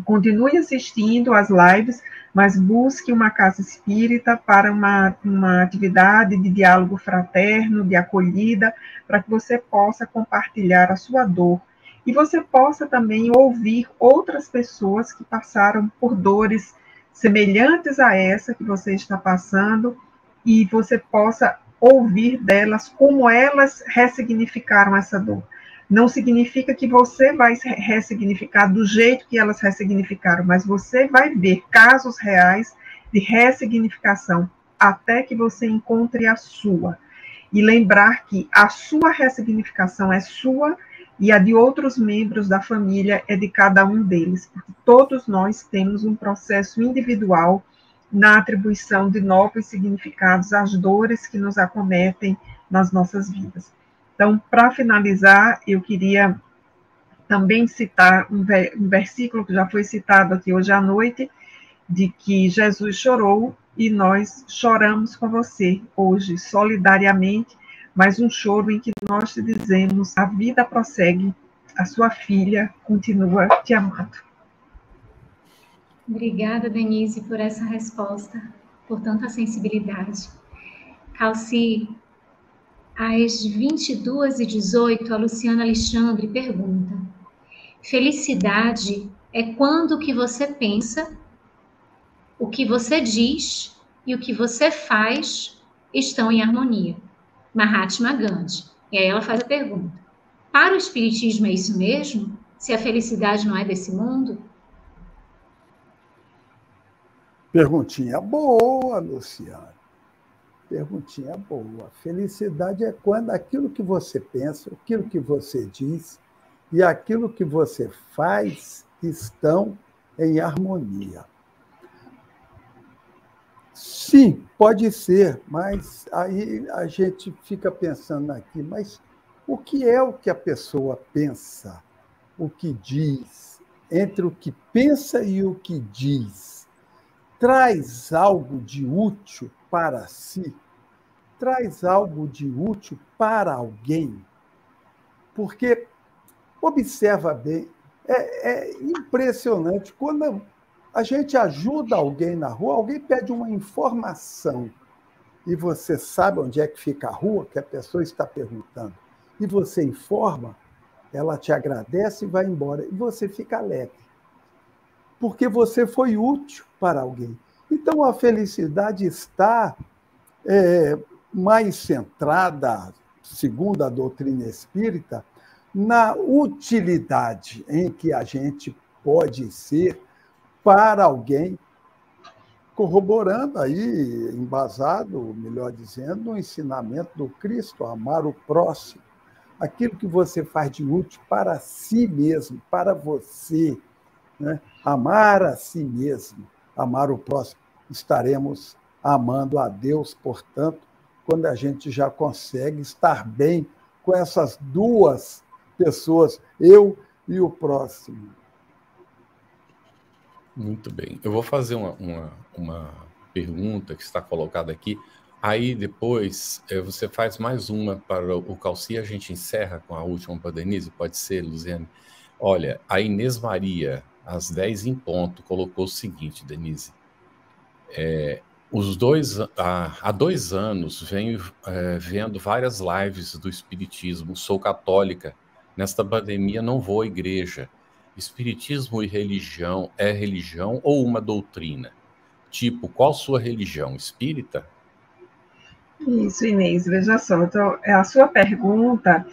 continue assistindo às lives, mas busque uma casa espírita para uma atividade de diálogo fraterno, de acolhida, para que você possa compartilhar a sua dor. E você possa também ouvir outras pessoas que passaram por dores semelhantes a essa que você está passando, e você possa ouvir delas como elas ressignificaram essa dor. Não significa que você vai ressignificar do jeito que elas ressignificaram, mas você vai ver casos reais de ressignificação até que você encontre a sua. E lembrar que a sua ressignificação é sua e a de outros membros da família é de cada um deles, porque todos nós temos um processo individual na atribuição de novos significados às dores que nos acometem nas nossas vidas. Então, para finalizar, eu queria também citar um versículo que já foi citado aqui hoje à noite, de que Jesus chorou e nós choramos com você hoje, solidariamente, mas um choro em que nós te dizemos, a vida prossegue, a sua filha continua te amando. Obrigada, Denise, por essa resposta, por tanta sensibilidade. Calci, às 22h18, a Luciana Alexandre pergunta: felicidade é quando o que você pensa, o que você diz e o que você faz estão em harmonia. Mahatma Gandhi. E aí ela faz a pergunta: para o Espiritismo é isso mesmo? Se a felicidade não é desse mundo? Perguntinha boa, Luciana. Perguntinha boa. Felicidade é quando aquilo que você pensa, aquilo que você diz e aquilo que você faz estão em harmonia. Sim, pode ser, mas aí a gente fica pensando aqui, mas o que é o que a pessoa pensa, o que diz, entre o que pensa e o que diz, traz algo de útil para si? Traz algo de útil para alguém? Porque, observa bem, é impressionante, quando a gente ajuda alguém na rua, alguém pede uma informação, e você sabe onde é que fica a rua, que a pessoa está perguntando, e você informa, ela te agradece e vai embora, e você fica alegre, porque você foi útil para alguém. Então, a felicidade está mais centrada, segundo a doutrina espírita, na utilidade em que a gente pode ser para alguém, corroborando aí, embasado, melhor dizendo, no ensinamento do Cristo, amar o próximo, aquilo que você faz de útil para si mesmo, para você, né? Amar a si mesmo, amar o próximo, estaremos amando a Deus, portanto, quando a gente já consegue estar bem com essas duas pessoas, eu e o próximo. Muito bem. Eu vou fazer uma pergunta que está colocada aqui. Aí depois você faz mais uma para o Calci e a gente encerra com a última para a Denise. Pode ser, Luziane? Olha, a Inês Maria, às 10 em ponto, colocou o seguinte, Denise. Há 2 anos venho vendo várias lives do Espiritismo. Sou católica. Nesta pandemia não vou à igreja. Espiritismo e religião é religião ou uma doutrina? tipo, qual sua religião? Espírita? Isso, Inês, veja só. Então, a sua pergunta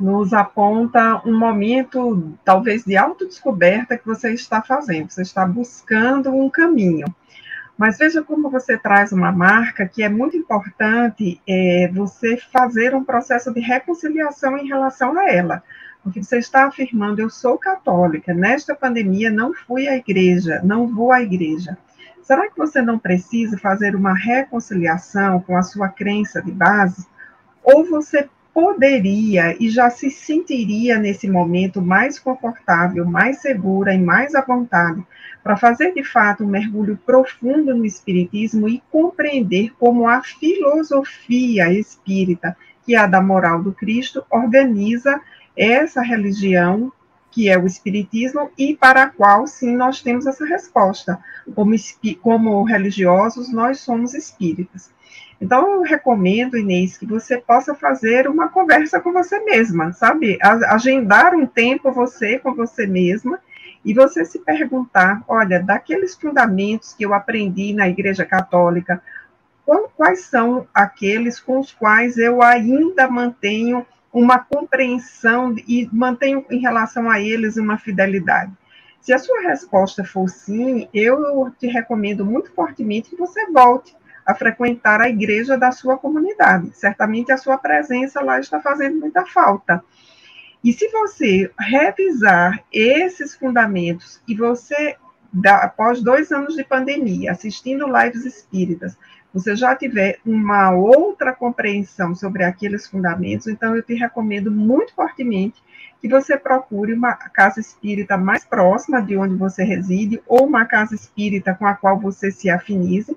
nos aponta um momento, talvez, de autodescoberta que você está fazendo. Você está buscando um caminho. Mas veja como você traz uma marca que é muito importante você fazer um processo de reconciliação em relação a ela. Porque você está afirmando, eu sou católica, nesta pandemia não fui à igreja, não vou à igreja. Será que você não precisa fazer uma reconciliação com a sua crença de base? Ou você poderia e já se sentiria nesse momento mais confortável, mais segura e mais à vontade para fazer de fato um mergulho profundo no espiritismo e compreender como a filosofia espírita, que é a da moral do Cristo, organiza essa religião que é o espiritismo e para a qual sim nós temos essa resposta. Como religiosos, nós somos espíritas. Então, eu recomendo, Inês, que você possa fazer uma conversa com você mesma, sabe? Agendar um tempo você com você mesma e você se perguntar, olha, daqueles fundamentos que eu aprendi na Igreja Católica, quais são aqueles com os quais eu ainda mantenho uma compreensão e mantenho em relação a eles uma fidelidade? Se a sua resposta for sim, eu te recomendo muito fortemente que você volte a frequentar a igreja da sua comunidade. Certamente a sua presença lá está fazendo muita falta. E se você revisar esses fundamentos e você, após 2 anos de pandemia, assistindo lives espíritas, você já tiver uma outra compreensão sobre aqueles fundamentos, então eu te recomendo muito fortemente que você procure uma casa espírita mais próxima de onde você reside ou uma casa espírita com a qual você se afinize.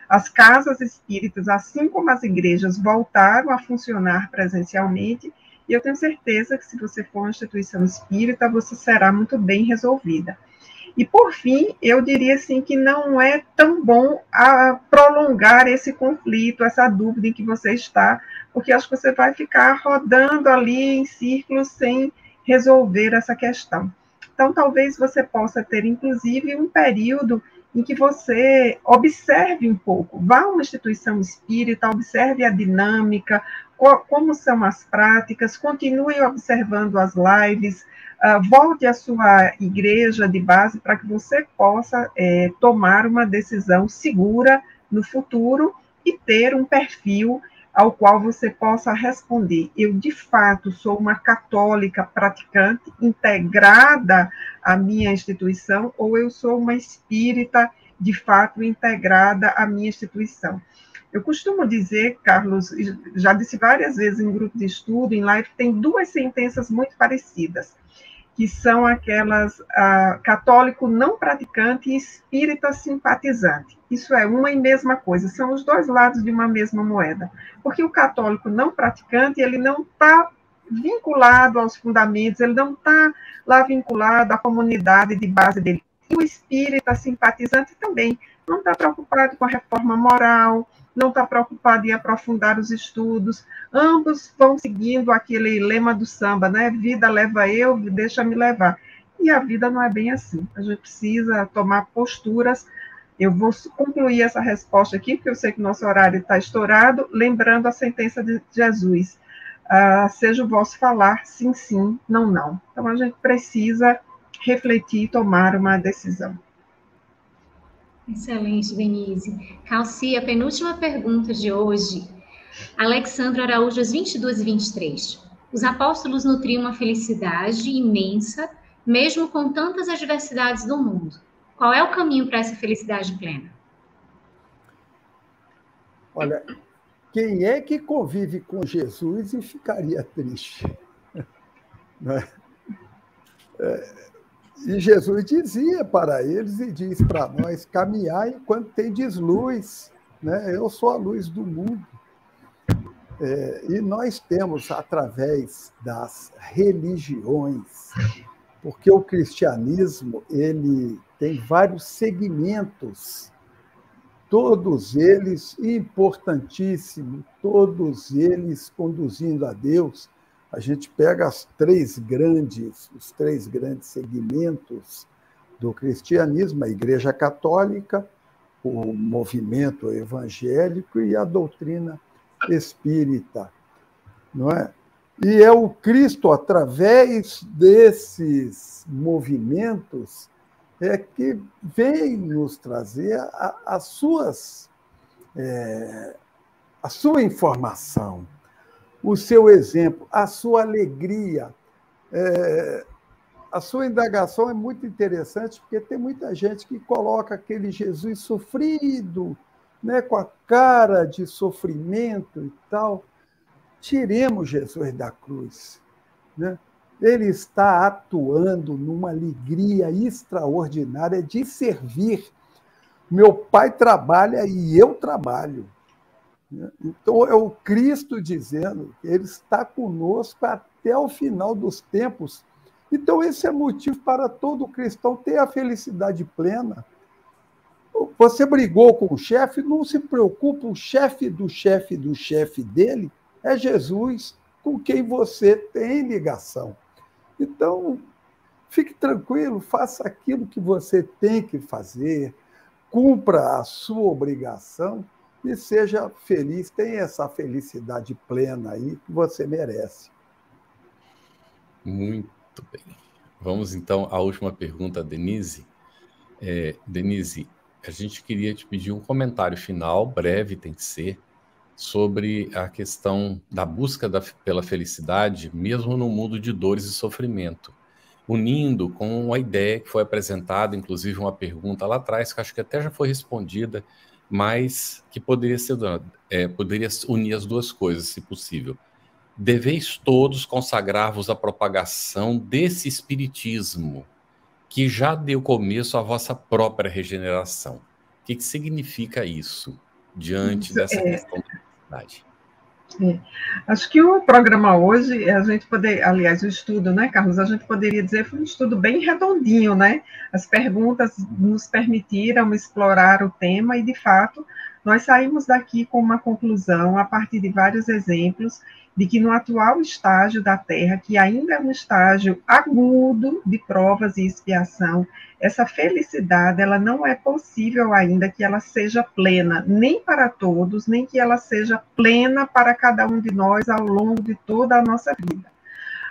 As casas espíritas, assim como as igrejas, voltaram a funcionar presencialmente, e eu tenho certeza que se você for uma instituição espírita, você será muito bem resolvida. E, por fim, eu diria assim que não é tão bom prolongar esse conflito, essa dúvida em que você está, porque acho que você vai ficar rodando ali em círculos sem resolver essa questão. Então, talvez você possa ter, inclusive, um período em que você observe um pouco, vá a uma instituição espírita, observe a dinâmica, como são as práticas, continue observando as lives, volte à sua igreja de base para que você possa tomar uma decisão segura no futuro e ter um perfil ao qual você possa responder. Eu, de fato, sou uma católica praticante, integrada à minha instituição, ou eu sou uma espírita, de fato, integrada à minha instituição. Eu costumo dizer, Carlos, já disse várias vezes em grupo de estudo, em live, tem 2 sentenças muito parecidas, que são aquelas católico não praticante e espírita simpatizante. Isso é uma e mesma coisa, são os 2 lados de uma mesma moeda. Porque o católico não praticante, ele não está vinculado aos fundamentos, ele não está lá vinculado à comunidade de base dele. E o espírita simpatizante também não está preocupado com a reforma moral, não está preocupado em aprofundar os estudos, ambos vão seguindo aquele lema do samba, né? Vida leva eu, deixa-me levar. E a vida não é bem assim, a gente precisa tomar posturas. Eu vou concluir essa resposta aqui, porque eu sei que o nosso horário está estourado, lembrando a sentença de Jesus, seja o vosso falar sim, sim, não, não. Então, a gente precisa refletir e tomar uma decisão. Excelente, Denise. Calci, a penúltima pergunta de hoje. Alexandra Araújo, às 22h23. Os apóstolos nutriam uma felicidade imensa, mesmo com tantas adversidades do mundo. Qual é o caminho para essa felicidade plena? Olha, quem é que convive com Jesus e ficaria triste? E Jesus dizia para eles e diz para nós, caminhar enquanto tendes luz, né? Eu sou a luz do mundo. E nós temos, através das religiões, porque o cristianismo ele tem vários segmentos, todos eles importantíssimos, todos eles conduzindo a Deus. A gente pega os 3 grandes segmentos do cristianismo, a Igreja Católica, o movimento evangélico e a doutrina espírita, não é? E é o Cristo, através desses movimentos, que vem nos trazer a sua informação, o seu exemplo, a sua alegria. A sua indagação é muito interessante, porque tem muita gente que coloca aquele Jesus sofrido, né, com a cara de sofrimento e tal. Tiremos Jesus da cruz, né? Ele está atuando numa alegria extraordinária de servir. Meu Pai trabalha e eu trabalho. Então, é o Cristo dizendo que Ele está conosco até o final dos tempos. Então, esse é motivo para todo cristão ter a felicidade plena. Você brigou com o chefe, não se preocupe, o chefe do chefe do chefe dele é Jesus, com quem você tem ligação. Então, fique tranquilo, faça aquilo que você tem que fazer, cumpra a sua obrigação e seja feliz, tenha essa felicidade plena aí que você merece. Muito bem. Vamos, então, à última pergunta, Denise. Denise, a gente queria te pedir um comentário final, breve tem que ser, sobre a questão da busca pela felicidade, mesmo no mundo de dores e sofrimento, unindo com a ideia que foi apresentada, inclusive uma pergunta lá atrás, que acho que até já foi respondida, mas que poderia unir as duas coisas, se possível. Deveis todos consagrar-vos à propagação desse espiritismo, que já deu começo à vossa própria regeneração. O que significa isso, diante dessa questão da felicidade? Acho que o programa hoje, a gente aliás, o estudo, né, Carlos? A gente poderia dizer que foi um estudo bem redondinho, né? As perguntas nos permitiram explorar o tema e, de fato, nós saímos daqui com uma conclusão, a partir de vários exemplos, de que no atual estágio da Terra, que ainda é um estágio agudo de provas e expiação, essa felicidade, ela não é possível ainda que ela seja plena, nem para todos, nem que ela seja plena para cada um de nós ao longo de toda a nossa vida.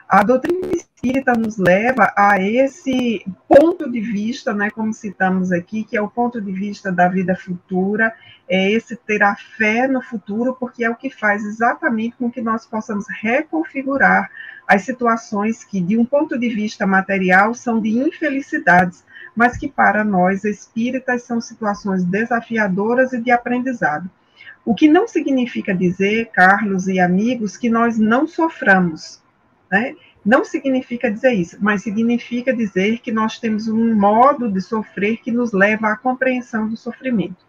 A doutrina espírita nos leva a esse ponto de vista, né, como citamos aqui, que é o ponto de vista da vida futura, é esse ter a fé no futuro, porque é o que faz exatamente com que nós possamos reconfigurar as situações que, de um ponto de vista material, são de infelicidades, mas que para nós espíritas são situações desafiadoras e de aprendizado. O que não significa dizer, Carlos e amigos, que nós não soframos, né? Não significa dizer isso, mas significa dizer que nós temos um modo de sofrer que nos leva à compreensão do sofrimento.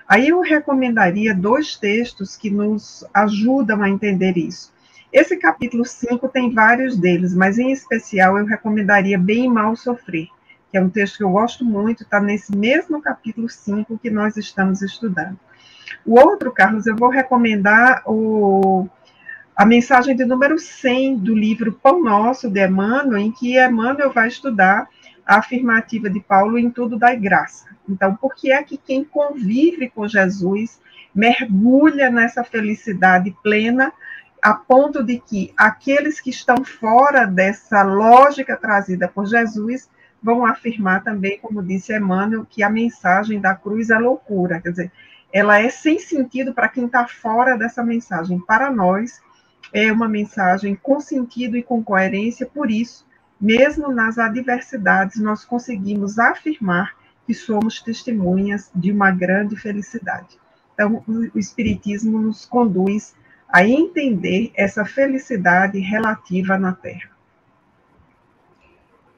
Aí eu recomendaria 2 textos que nos ajudam a entender isso. Esse capítulo 5 tem vários deles, mas em especial eu recomendaria Bem e Mal Sofrer, que é um texto que eu gosto muito, está nesse mesmo capítulo 5 que nós estamos estudando. O outro, Carlos, eu vou recomendar a mensagem de número 100 do livro Pão Nosso, de Emmanuel, em que Emmanuel vai estudar a afirmativa de Paulo em tudo dai graça. Então, por que é que quem convive com Jesus mergulha nessa felicidade plena, a ponto de que aqueles que estão fora dessa lógica trazida por Jesus vão afirmar também, como disse Emmanuel, que a mensagem da cruz é loucura, quer dizer, ela é sem sentido para quem está fora dessa mensagem. Para nós, é uma mensagem com sentido e com coerência, por isso, mesmo nas adversidades, nós conseguimos afirmar que somos testemunhas de uma grande felicidade. Então, o Espiritismo nos conduz a entender essa felicidade relativa na Terra.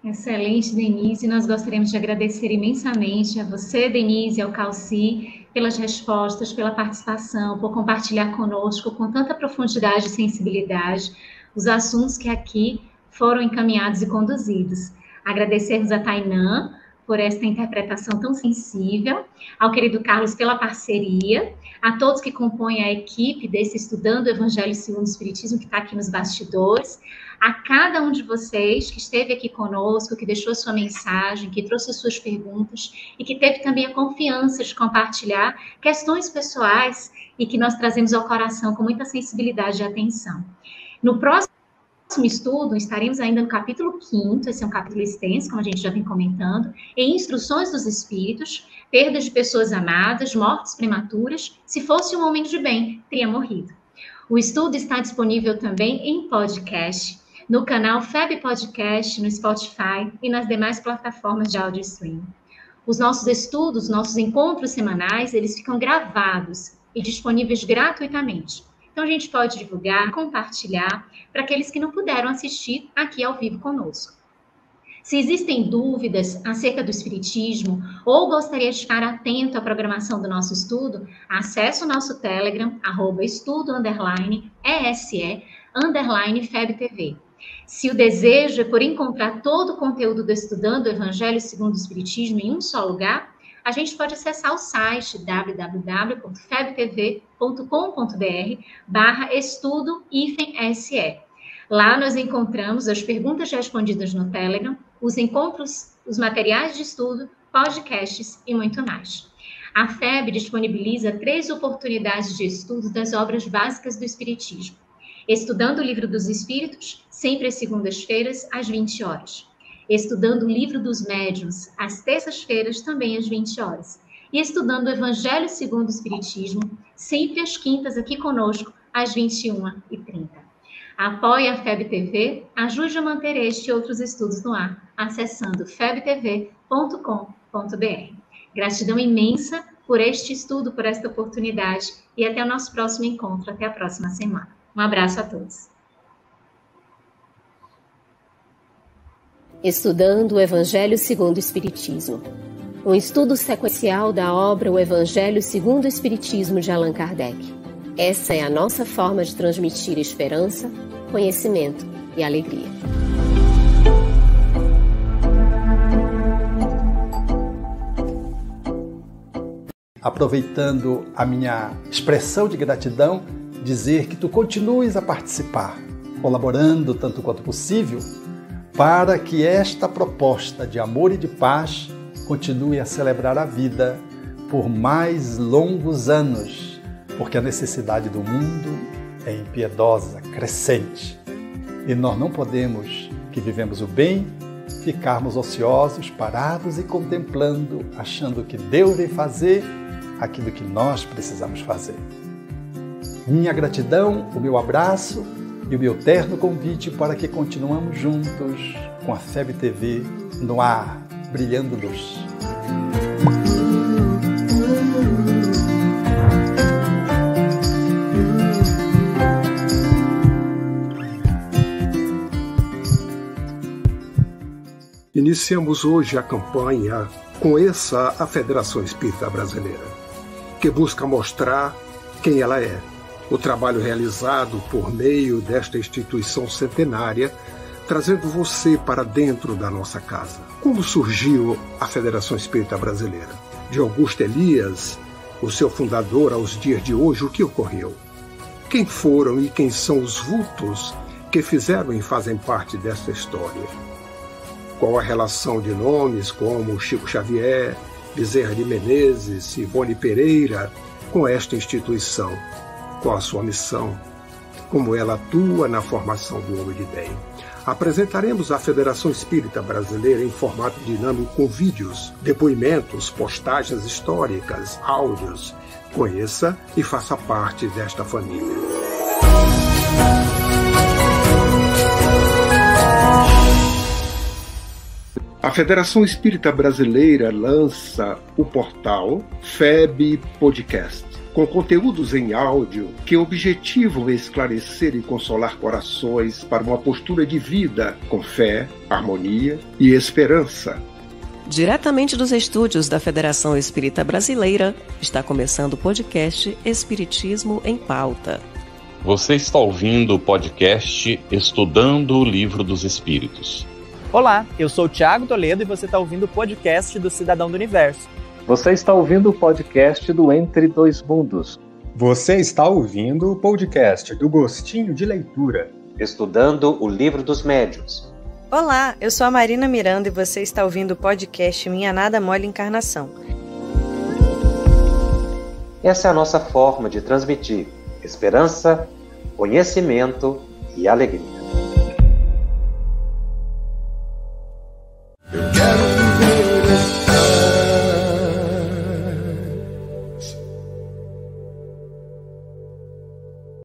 Excelente, Denise. Nós gostaríamos de agradecer imensamente a você, Denise, e ao Calci, pelas respostas, pela participação, por compartilhar conosco com tanta profundidade e sensibilidade os assuntos que aqui foram encaminhados e conduzidos. Agradecermos a Tainã por esta interpretação tão sensível, ao querido Carlos pela parceria, a todos que compõem a equipe desse Estudando o Evangelho segundo o Espiritismo, que está aqui nos bastidores, a cada um de vocês que esteve aqui conosco, que deixou sua mensagem, que trouxe suas perguntas e que teve também a confiança de compartilhar questões pessoais e que nós trazemos ao coração com muita sensibilidade e atenção. No próximo estudo, estaremos ainda no capítulo 5º, esse é um capítulo extenso, como a gente já vem comentando, em Instruções dos Espíritos, perdas de pessoas amadas, mortes prematuras, se fosse um homem de bem, teria morrido. O estudo está disponível também em podcast, no canal FEB Podcast, no Spotify e nas demais plataformas de áudio streaming. Os nossos estudos, nossos encontros semanais, eles ficam gravados e disponíveis gratuitamente. Então, a gente pode divulgar, compartilhar para aqueles que não puderam assistir aqui ao vivo conosco. Se existem dúvidas acerca do Espiritismo ou gostaria de ficar atento à programação do nosso estudo, acesse o nosso Telegram, @estudo_ESE_FebTV. Se o desejo é por encontrar todo o conteúdo do Estudando o Evangelho segundo o Espiritismo em um só lugar, a gente pode acessar o site www.febtv.com.br/estudo-se. Lá nós encontramos as perguntas respondidas no Telegram, os encontros, os materiais de estudo, podcasts e muito mais. A FEB disponibiliza 3 oportunidades de estudo das obras básicas do Espiritismo. Estudando o Livro dos Espíritos, sempre às segundas-feiras, às 20 horas. Estudando o Livro dos Médiuns, às terças-feiras, também às 20 horas. E estudando o Evangelho segundo o Espiritismo, sempre às quintas, aqui conosco, às 21h30. Apoie a FEB TV, ajude a manter este e outros estudos no ar, acessando febtv.com.br. Gratidão imensa por este estudo, por esta oportunidade, e até o nosso próximo encontro, até a próxima semana. Um abraço a todos. Estudando o Evangelho segundo o Espiritismo. Um estudo sequencial da obra O Evangelho segundo o Espiritismo de Allan Kardec. Essa é a nossa forma de transmitir esperança, conhecimento e alegria. Aproveitando a minha expressão de gratidão, dizer que tu continues a participar, colaborando tanto quanto possível, para que esta proposta de amor e de paz continue a celebrar a vida por mais longos anos, porque a necessidade do mundo é impiedosa, crescente. E nós não podemos, que vivemos o bem, ficarmos ociosos, parados e contemplando, achando que Deus vem fazer aquilo que nós precisamos fazer. Minha gratidão, o meu abraço e o meu terno convite para que continuemos juntos com a FEB TV no ar, brilhando luz. Iniciamos hoje a campanha Conheça a Federação Espírita Brasileira, que busca mostrar quem ela é. O trabalho realizado por meio desta instituição centenária, trazendo você para dentro da nossa casa. Como surgiu a Federação Espírita Brasileira? De Augusto Elias, o seu fundador, aos dias de hoje, o que ocorreu? Quem foram e quem são os vultos que fizeram e fazem parte desta história? Qual a relação de nomes como Chico Xavier, Bezerra de Menezes, Ivone Pereira com esta instituição? Qual a sua missão? Como ela atua na formação do homem de bem? Apresentaremos a Federação Espírita Brasileira em formato dinâmico com vídeos, depoimentos, postagens históricas, áudios. Conheça e faça parte desta família. A Federação Espírita Brasileira lança o portal FEB Podcast, com conteúdos em áudio que objetivam esclarecer e consolar corações para uma postura de vida com fé, harmonia e esperança. Diretamente dos estúdios da Federação Espírita Brasileira, está começando o podcast Espiritismo em Pauta. Você está ouvindo o podcast Estudando o Livro dos Espíritos. Olá, eu sou o Thiago Toledo e você está ouvindo o podcast do Cidadão do Universo. Você está ouvindo o podcast do Entre Dois Mundos. Você está ouvindo o podcast do Gostinho de Leitura, estudando o Livro dos Médiuns. Olá, eu sou a Marina Miranda e você está ouvindo o podcast Minha Nada Mole Encarnação. Essa é a nossa forma de transmitir esperança, conhecimento e alegria.